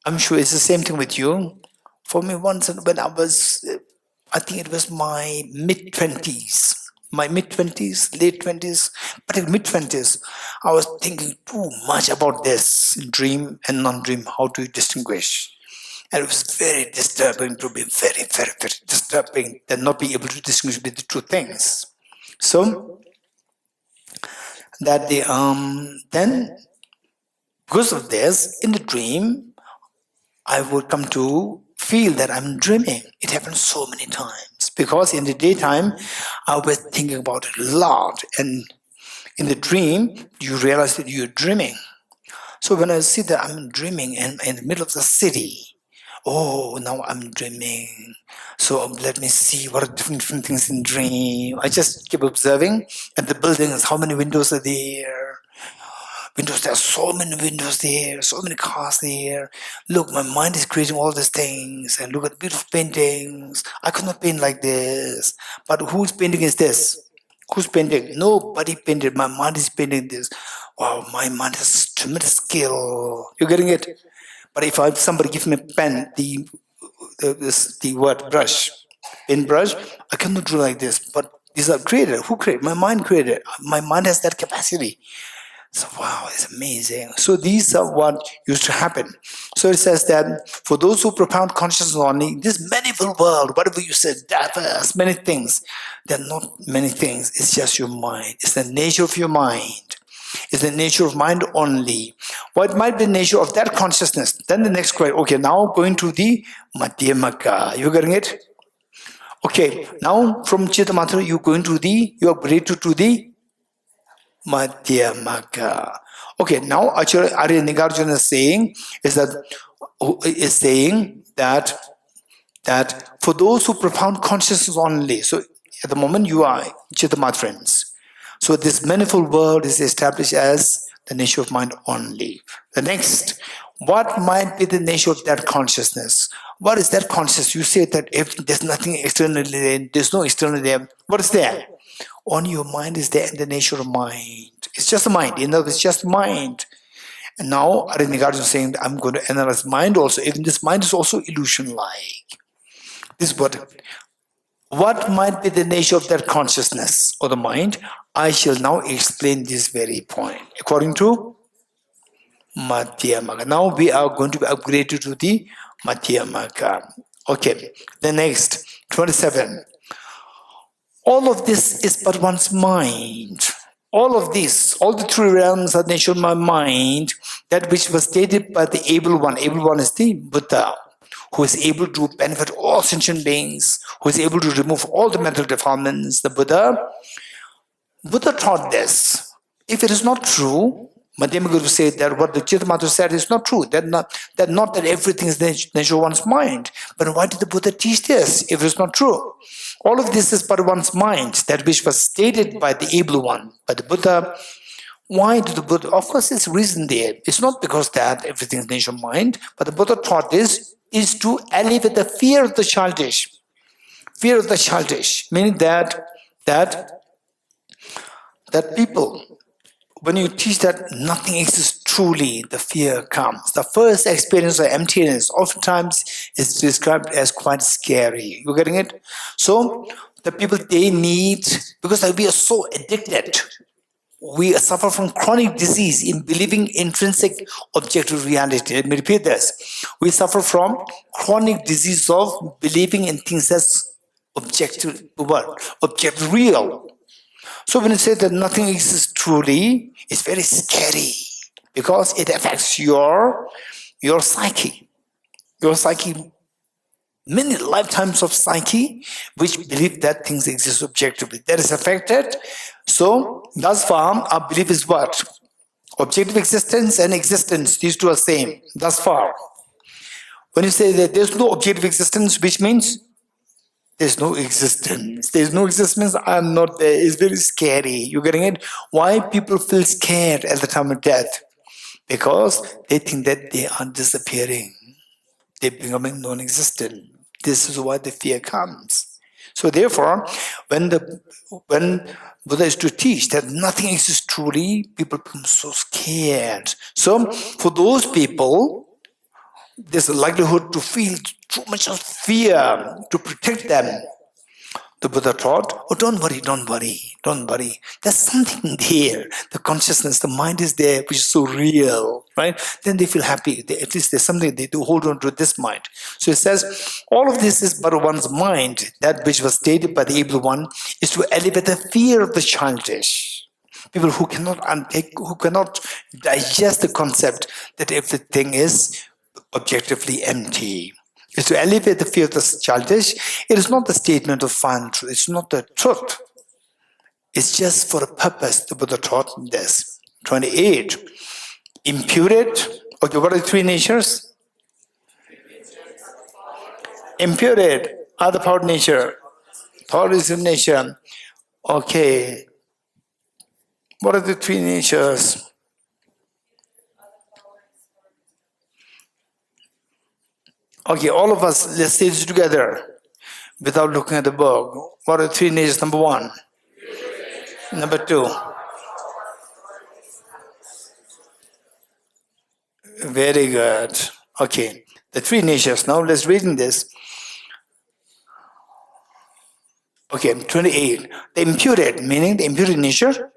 I'm sure it's the same thing with you. For me, once when I think it was my mid-20s, late 20s, but in mid-20s, I was thinking too much about this, dream and non-dream, how to distinguish. And it was very disturbing to be very, very, very disturbing and not be able to distinguish between the two things. So, that then, because of this, in the dream, I would come to feel that I'm dreaming. It happened so many times. Because in the daytime, I was thinking about it a lot. And in the dream, you realize that you're dreaming. So when I see that I'm dreaming in the middle of the city, oh, now I'm dreaming. So let me see what are different things in dream. I just keep observing at the buildings, how many windows are there. There are so many windows there, so many cars there. Look, my mind is creating all these things. And look at beautiful paintings. I could not paint like this. But whose painting is this? Who's painting? Nobody painted. My mind is painting this. Wow, my mind has tremendous skill. You're getting it? But if somebody gives me a pen, the word brush, pen brush, I cannot draw like this. But these are created. Who created? My mind created. My mind has that capacity. So wow, it's amazing. So these are what used to happen. So it says that for those who propound consciousness only, this manifold world, whatever you said, diverse, many things, they're not many things. It's just your mind. It's the nature of your mind. It's the nature of mind only. What might be the nature of that consciousness? Then the next question. Okay, now going to the Madhyamaka. You getting it? Okay, now from Cittamatra, you are upgraded to the Madhyamaka. Okay, now Acharya Arya Nagarjuna is saying that for those who propound consciousness only, so at the moment you are Chittamatrans. So this manifold world is established as the nature of mind only. The next, what might be the nature of that consciousness? What is that consciousness? You say that if there's nothing externally there, there's no externally there. What is there? Only your mind is there in the nature of mind. It's just a mind. You know, it's just mind. And now Arya Nagarjuna is saying that I'm going to analyze mind also. Even this mind is also illusion-like. This is what might be the nature of that consciousness or the mind? I shall now explain this very point. According to Madhyamaka. Now we are going to be upgraded to the Madhyamaka. Okay, the next, 27. All of this is but one's mind. All of this, all the three realms are the nature of my mind, that which was stated by the able one. Able one is the Buddha, who is able to benefit all sentient beings, who is able to remove all the mental defilements. The Buddha taught this. If it is not true, Madhyamaka Guru said that what the Cittamatra said is not true. That not that everything is the nature of one's mind. But why did the Buddha teach this if it's not true? All of this is but one's mind, that which was stated by the able one, by the Buddha. Why did the Buddha? Of course, there's reason there. It's not because that everything is nature of mind, but the Buddha taught this is to alleviate the fear of the childish. Fear of the childish, meaning that people, when you teach that nothing exists truly, the fear comes. The first experience of emptiness oftentimes is described as quite scary. You getting it? So the people, they need, because we are so addicted, we suffer from chronic disease in believing intrinsic objective reality. Let me repeat this. We suffer from chronic disease of believing in things as objective real. So when you say that nothing exists truly, it's very scary because it affects your psyche. Your psyche, many lifetimes of psyche, which believe that things exist objectively. That is affected. So, thus far, our belief is what? Objective existence and existence, these two are same, thus far. When you say that there's no objective existence, which means there's no existence. There's no existence, I'm not there. It's very scary. You getting it? Why people feel scared at the time of death? Because they think that they are disappearing. They're becoming non-existent. This is why the fear comes. So therefore, when Buddha is to teach that nothing exists truly, people become so scared. So for those people, there's a likelihood to feel too much of fear to protect them. The Buddha taught, oh, don't worry. There's something there. The consciousness, the mind is there, which is so real, right? Then they feel happy. At least there's something they do hold on to this mind. So it says, all of this is but one's mind. That which was stated by the able one is to elevate the fear of the childish. People who cannot digest the concept that everything is objectively empty. is to elevate the fear of the childish. It is not the statement of final truth. It's not the truth. It's just for a purpose. The Buddha taught this. 28. Imputed. Okay, what are the three natures? Imputed, other power nature, pluralism nature. Okay. What are the three natures? Okay, all of us, let's say this together without looking at the book. What are the three natures? Number one. Number two. Very good. Okay, the three natures. Now let's read in this. Okay, 28. The imputed, meaning the imputed nature.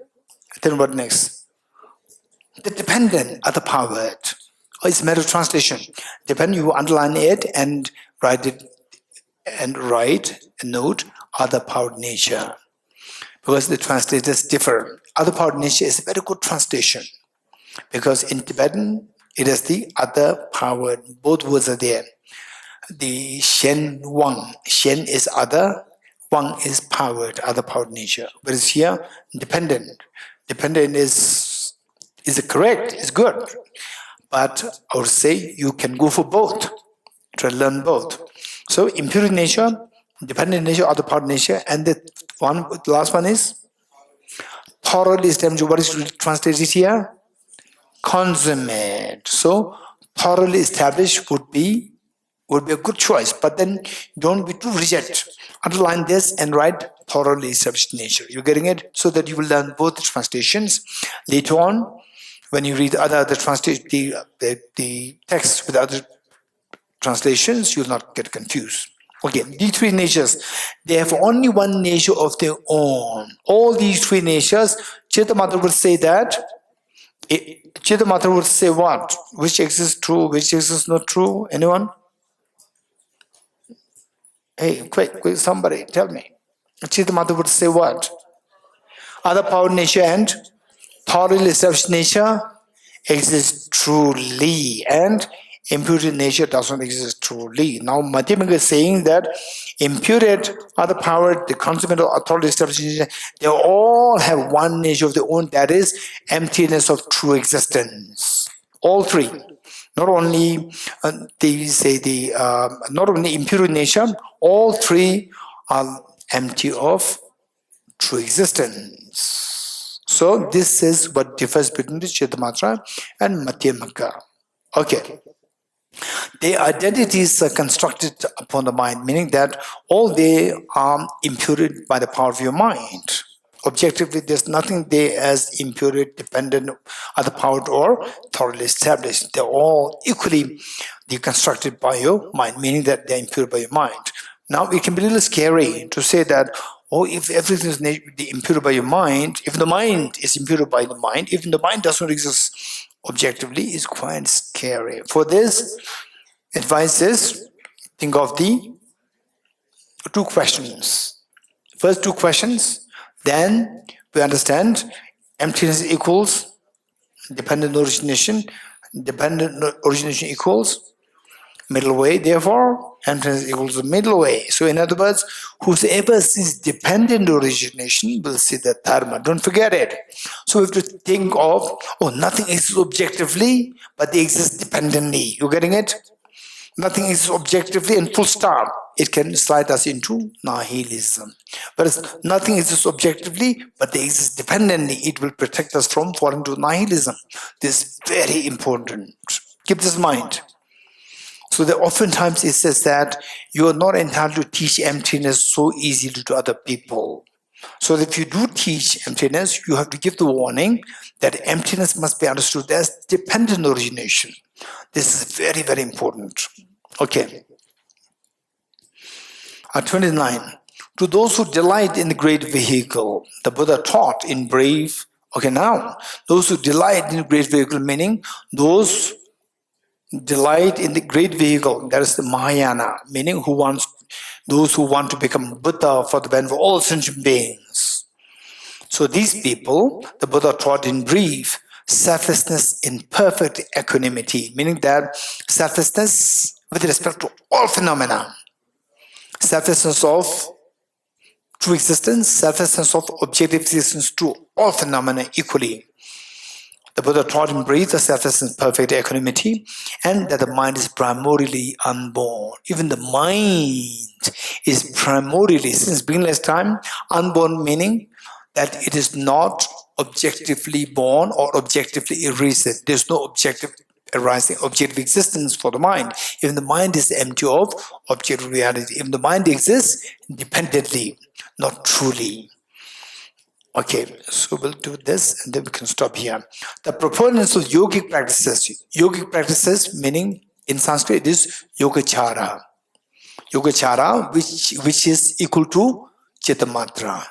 Then what next? The dependent, other powered. Oh, it's a matter of translation. Dependent, you underline it and write it, and write a note, other powered nature. Because the translators differ. Other powered nature is a very good translation. Because in Tibetan, it is the other powered. Both words are there. The Shen Wang. Shen is other, Wang is powered, other powered nature. Whereas here, dependent. Dependent is correct, is good. But I would say you can go for both. Try to learn both. So impure nature, dependent nature, other powered nature, and the last one is thoroughly established. What is translated here? Consummate. So thoroughly established would be a good choice, but then don't be too rigid. Underline this and write thoroughly established nature. You're getting it? So that you will learn both the translations. Later on, when you read other translation, the text with other translations, you'll not get confused. Okay, these three natures, they have only one nature of their own. All these three natures, Cittamatra would say that. Cittamatra would say what? Which exists true, which exists not true? Anyone? Hey, quick, somebody, tell me. Cittamatra would say what? Other power nature and thoroughly established nature exists truly, and imputed nature does not exist truly. Now, Madhyamaka is saying that imputed, other power, the consummate or thoroughly established nature, they all have one nature of their own, that is emptiness of true existence. All three. Not only not only impure nature, all three are empty of true existence. So this is what differs between the Cittamatra and Madhyamaka. Okay. Their identities are constructed upon the mind, meaning that all they are imputed by the power of your mind. Objectively, there's nothing there as imputed, dependent, other powered, or thoroughly established. They're all equally deconstructed by your mind, meaning that they're imputed by your mind. Now, it can be a little scary to say that, oh, if everything is imputed by your mind, if the mind is imputed by the mind, even the mind does not exist objectively, is quite scary. For this, advice is, think of the two questions. First two questions, then we understand emptiness equals dependent origination equals middle way, therefore emptiness equals the middle way. So in other words, whosoever sees dependent origination will see the dharma. Don't forget it. So we have to think of, oh, nothing exists objectively, but they exist dependently. You getting it? Nothing exists objectively and full stop. It can slide us into nihilism. Whereas nothing exists objectively, but they exist dependently. It will protect us from falling to nihilism. This is very important. Keep this in mind. So that oftentimes it says that you are not entitled to teach emptiness so easily to other people. So if you do teach emptiness, you have to give the warning that emptiness must be understood as dependent origination. This is very, very important. Okay. 29. To those who delight in the great vehicle, the Buddha taught in brave. Okay, now, those who delight in the great vehicle, meaning those delight in the great vehicle, that is the Mahayana, meaning those who want to become Buddha for the benefit of all sentient beings. So these people, the Buddha taught in brief, selflessness in perfect equanimity, meaning that selflessness with respect to all phenomena. Self-essence of true existence, self-essence of objective existence to all phenomena equally. The Buddha taught in brief the self-essence perfect equanimity, and that the mind is primordially unborn. Even the mind is primordially, since beginningless time, unborn, meaning that it is not objectively born or objectively arisen. There's no objective arising, objective existence for the mind. Even the mind is empty of objective reality. Even the mind exists independently, not truly. Okay, so we'll do this and then we can stop here. The proponents of yogic practices meaning in Sanskrit it is Yogacara. Yogacara, which is equal to Cittamatra.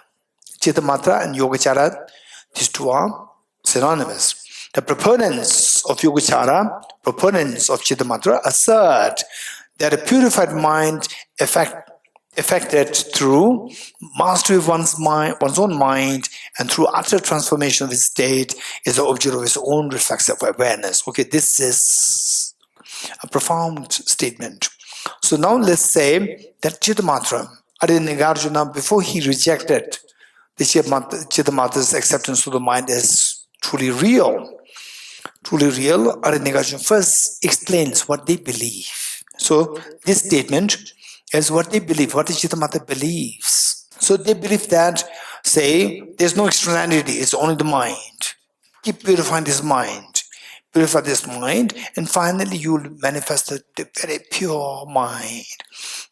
Cittamatra and Yogacara, these two are synonymous. The proponents of Yogacara, proponents of Cittamatra, assert that a purified mind effected through mastery of one's own mind and through utter transformation of his state is the object of his own reflexive awareness. Okay, this is a profound statement. So now let's say that Cittamatra, Nagarjuna, before he rejected the Cittamatra's acceptance of the mind as truly real, Nagarjuna first explains what they believe. So this statement is what they believe, what the Cittamatra believes. So they believe that, say, there's no externality, it's only the mind. Keep purifying this mind. Purify this mind, and finally you will manifest the very pure mind.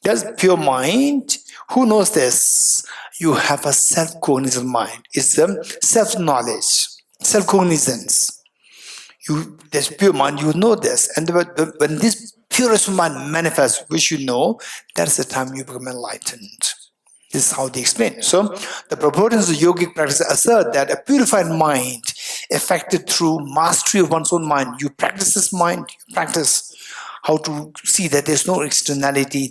That's pure mind. Who knows this? You have a self-cognizant mind. It's a self-knowledge, self-cognizance. There's pure mind, you know this. And when this purest mind manifests, which you know, that's the time you become enlightened. This is how they explain. So, the proponents of yogic practice assert that a purified mind, effected through mastery of one's own mind, you practice this mind, you practice how to see that there's no externality,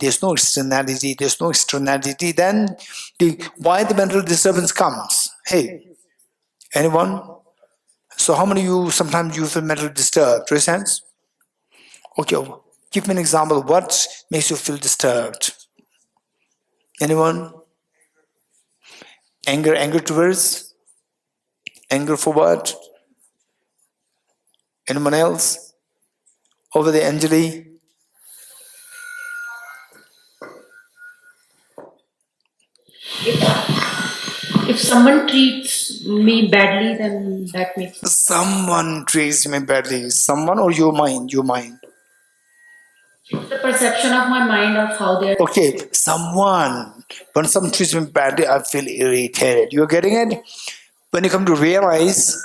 then why the mental disturbance comes? Hey, anyone? So how many of you sometimes you feel mentally disturbed? Raise hands. Okay, give me an example. What makes you feel disturbed? Anyone? Anger towards? Anger for what? Anyone else? Over there, Anjali? If someone treats me badly, then that makes me... Someone treats me badly. Someone or your mind? Your mind. The perception of my mind of how they are... Okay, someone. When someone treats me badly, I feel irritated. You're getting it? When you come to realize...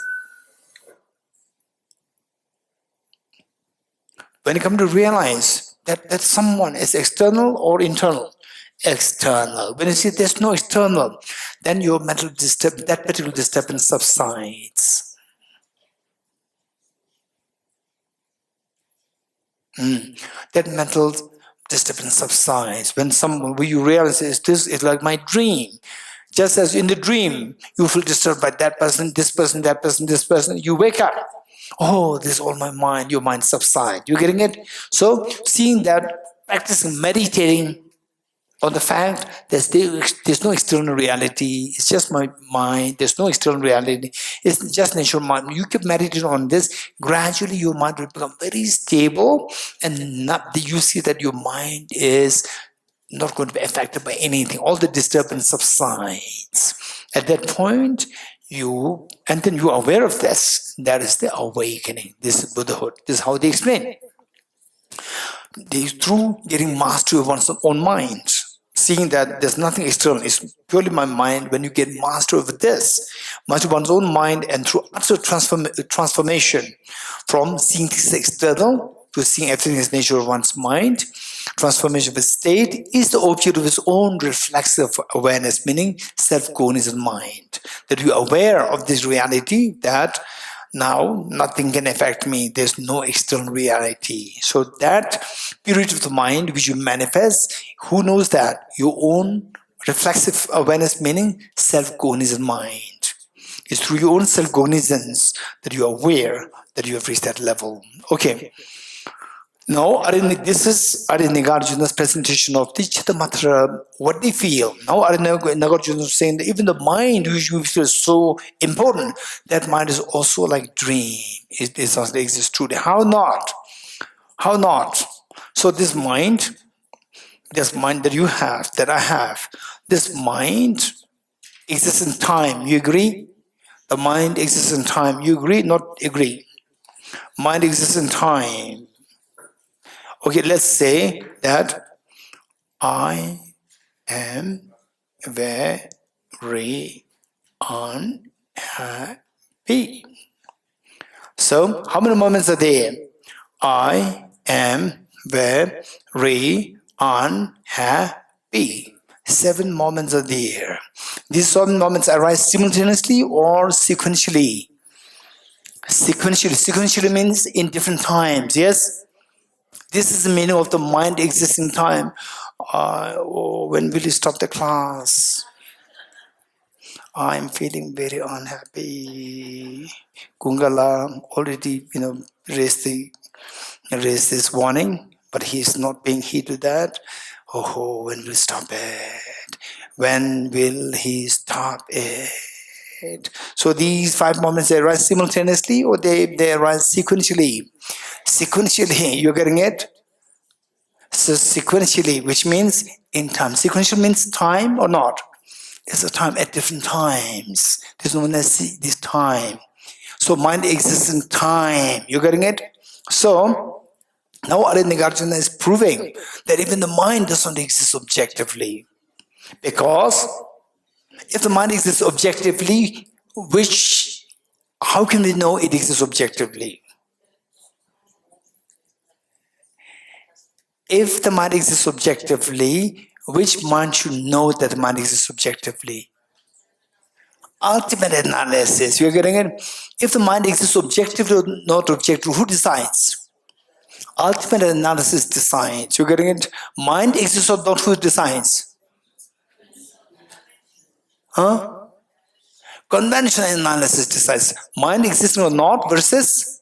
that someone is external or internal? External. When you see there's no external, then your mental that particular disturbance subsides. That mental disturbance subsides. When you realize this is like my dream. Just as in the dream, you feel disturbed by that person, this person, that person, this person, you wake up. Oh, this is all my mind, your mind subsides. You getting it? So, seeing that, practicing, meditating on the fact that there's no external reality, it's just my mind, there's no external reality, it's just natural mind. You keep meditating on this, gradually your mind will become very stable, and you see that your mind is not going to be affected by anything. All the disturbance subsides. At that point, and then you are aware of this. That is the awakening. This is Buddhahood. This is how they explain. Through getting mastery of one's own mind, seeing that there's nothing external, it's purely my mind. When you get mastery of this, mastery of one's own mind, and through utter transformation from seeing things external to seeing everything as nature of one's mind, transformation of a state is the object of his own reflexive awareness, meaning self-cognizant mind. That you are aware of this reality that now nothing can affect me, there's no external reality. So that purity of the mind which you manifest, who knows that? Your own reflexive awareness, meaning self-cognizant mind. It's through your own self-cognizance that you are aware that you have reached that level. Okay. Now, this is Nagarjuna's presentation of the Cittamatra, what they feel. Now, Nagarjuna is saying that even the mind, which we feel so important, that mind is also like dream. It doesn't exist truly. How not? How not? So this mind that you have, that I have, this mind exists in time. You agree? The mind exists in time. You agree? Not agree. Mind exists in time. Okay, let's say that I am very unhappy. So, how many moments are there? I am very unhappy. 7 moments are there. These 7 moments arise simultaneously or sequentially? Sequentially. Sequentially means in different times, yes? This is the meaning of the mind existing time. When will you stop the class? I'm feeling very unhappy. Kungala already, raised this warning, but he's not paying heed to that. Oh, when will he stop it? When will he stop it? So these 5 moments, they arise simultaneously or they arise sequentially? Sequentially, you're getting it? So sequentially, which means in time. Sequential means time or not? It's a time at different times. There's no one that sees this time. So mind exists in time. You're getting it? So now Nagarjuna is proving that even the mind doesn't exist objectively. Because if the mind exists objectively, how can we know it exists objectively? If the mind exists objectively, which mind should know that the mind exists objectively? Ultimate analysis, you're getting it? If the mind exists objectively or not objectively, who decides? Ultimate analysis decides, you're getting it? Mind exists or not, who decides? Huh? Conventional analysis decides. Mind existing or not versus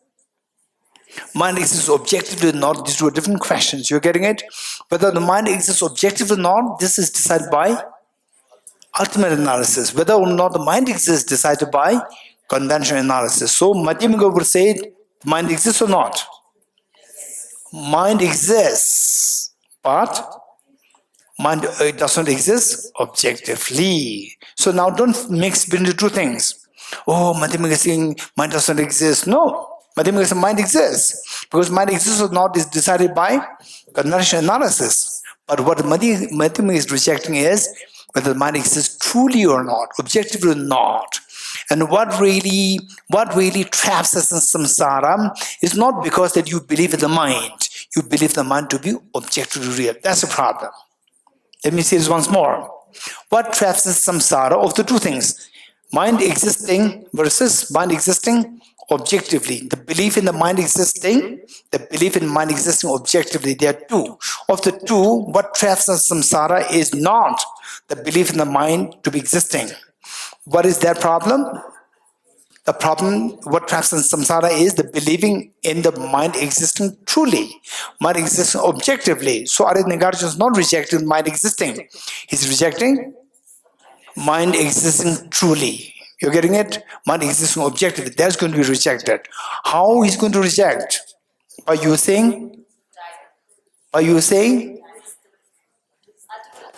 mind exists objectively or not, these two are different questions. You're getting it? Whether the mind exists objectively or not, this is decided by ultimate analysis. Whether or not the mind exists, decided by conventional analysis. So Madhyamika would say, mind exists or not? Mind exists, but mind doesn't exist objectively. So now don't mix between the two things. Oh, Madhyamika is saying mind doesn't exist. No. Madhyamika says mind exists. Because mind exists or not is decided by conventional analysis. But what Madhyamika is rejecting is whether the mind exists truly or not, objectively or not. And what really traps us in samsara is not because that you believe in the mind. You believe the mind to be objectively real. That's the problem. Let me say this once more. What traps us in samsara of the two things? Mind existing versus mind existing objectively. The belief in the mind existing, the belief in mind existing objectively, there are two. Of the two, what traps us in samsara is not the belief in the mind to be existing. What is that problem? The problem, what traps in samsara is the believing in the mind existing truly, mind existing objectively. So Nagarjuna is not rejecting mind existing. He's rejecting mind existing truly. You're getting it? Mind existing objectively. That's going to be rejected. How he's going to reject? By using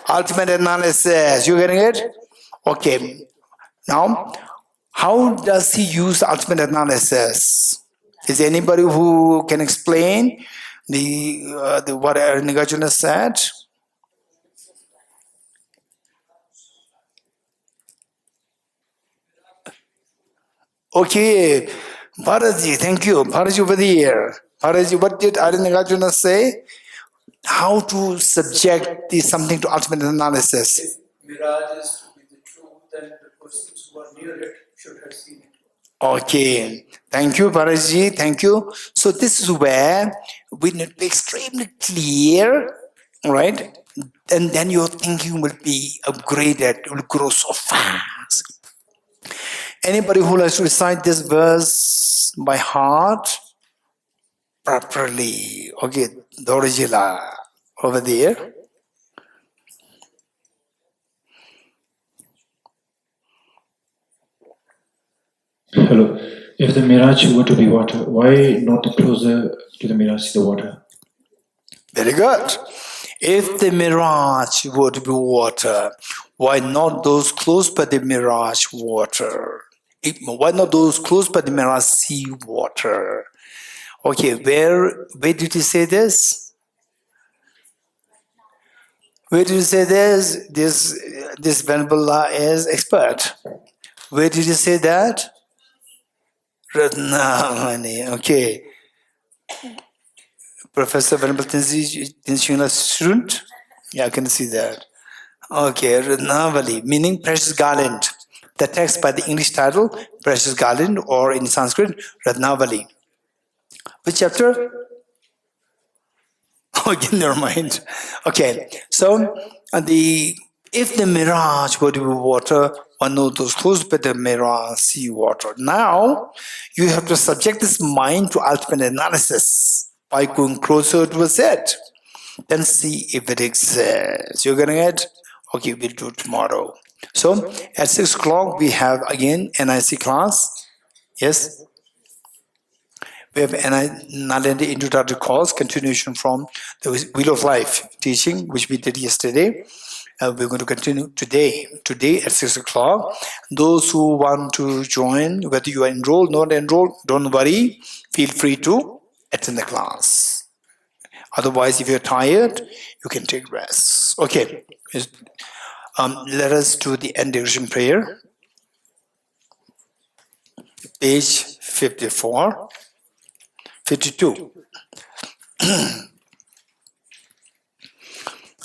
ultimate analysis. You're getting it? Okay. Now, how does he use ultimate analysis? Is there anybody who can explain what Nagarjuna said? Okay, Bharaji, thank you. Bharaji over there. Bharaji, what did Nagarjuna say? How to subject something to ultimate analysis? Mirage is to be the truth, and the persons who are near it should have seen it. Okay, thank you, Bharaji, thank you. So this is where we need to be extremely clear, right? And then your thinking will be upgraded, it will grow so fast. Anybody who likes to recite this verse by heart? properly. Okay, Dorjila over there. Hello. If the mirage were to be water, why not closer to the mirage the water? Very good. If the mirage were to be water, why not those close by the mirage water? Why not those close by the mirage sea water? Okay, where did you say this? Where did you say this? This Venerable is expert. Where did you say that? Ratnamani. Okay. Professor Venerable Tinshina student? Yeah, I can see that. Okay, Ratnavali, meaning precious garland. The text by the English title, Precious Garland, or in Sanskrit, Ratnavali. Which chapter? Okay, never mind. Okay, so if the mirage were to be water, one knows those close by the mirage sea water. Now, you have to subject this mind to ultimate analysis by going closer towards it. Then see if it exists. You're getting it? Okay, we'll do it tomorrow. So, at 6 o'clock, we have again NIC class. Yes? We have Nalanda introductory course, continuation from the Wheel of Life teaching, which we did yesterday. We're going to continue today at 6 o'clock. Those who want to join, whether you are enrolled, not enrolled, don't worry. Feel free to attend the class. Otherwise, if you're tired, you can take rest. Okay. Let us do the end direction prayer. Page 54. 52.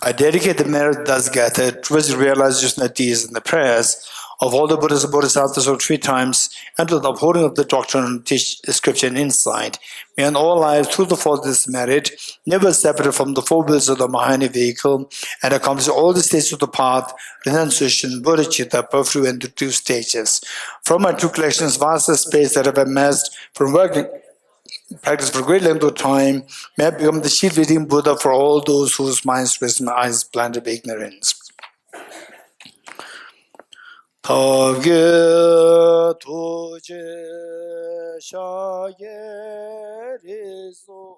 I dedicate the merit thus gathered towards the realization of these and the prayers of all the Buddhas and Bodhisattvas of 3 times, and to the upholding of the doctrine, scripture, and insight. May in all lives, through the force of this merit, never separate from the 4 wheels of the Mahayana vehicle, and accomplish all the stages of the path, renunciation, bodhicitta, perfect into 2 stages. From my 2 collections, vast space that I have amassed from working practice for a great length of time, may I become the shield-leading Buddha for all those whose minds, wisdom, eyes blinded by ignorance. Tavge toje shaye rizo.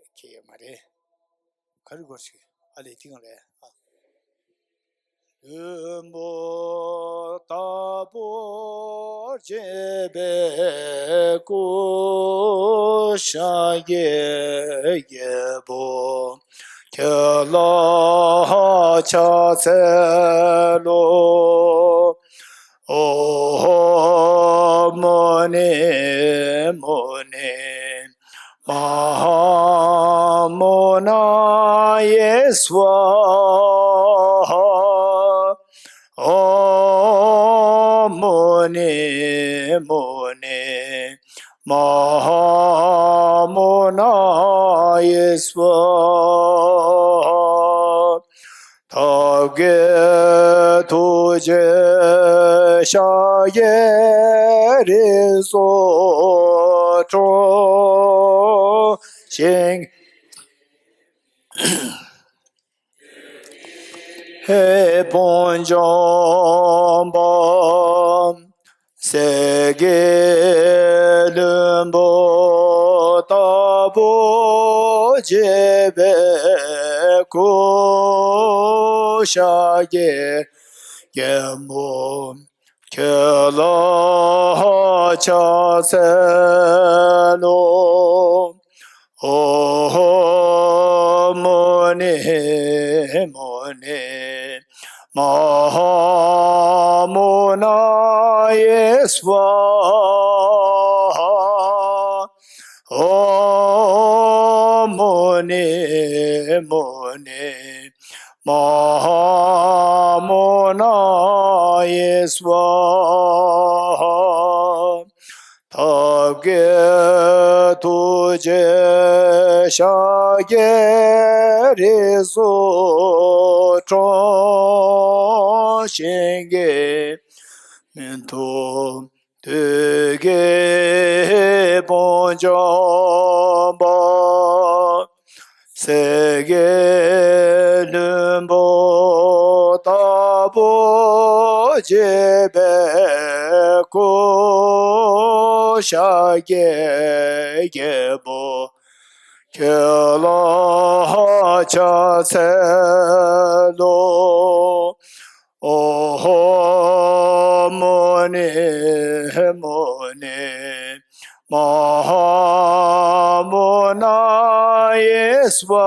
Okay, mare. Kari gorshi. Ali tingale. Umbo tabo jebe ko shaye yebo kela cha selo oh mone Mahamona Yeswa Om Mone Mahamona Yeswa Tavge tuje shaye rizo Ching He Ponjom Sege Lumbo Tabo Jebe Ko Shage Gembo Kela Cha Selo Oh, Mone Mahamona Yeswa Oh, Mone Mahamona Yeswa Tavge tuje shaye rizo shenge minto Tege bonjomba sege lumbo tabo jebe ko shage gebo kela cha selo Oho mone mone mahamona yeswa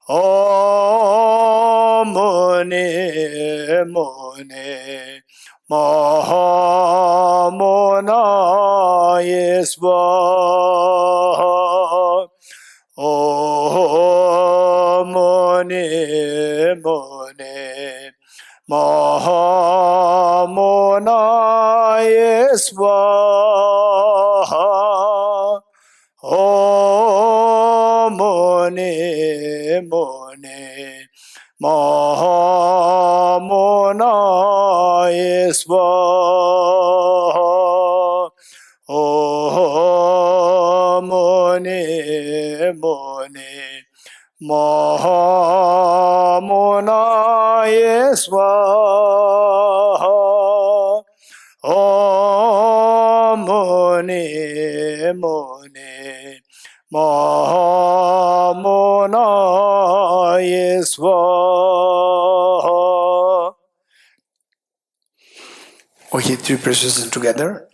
Om mone mone mahamona yeswa Oh, mone, mone, mahamona yeswa. Oh, mone, mone, mahamona yeswa. Oh, mone, mone, mahamona yeswa. Oh, mone, mone, mahamona yeswa. Okay, three precisions together.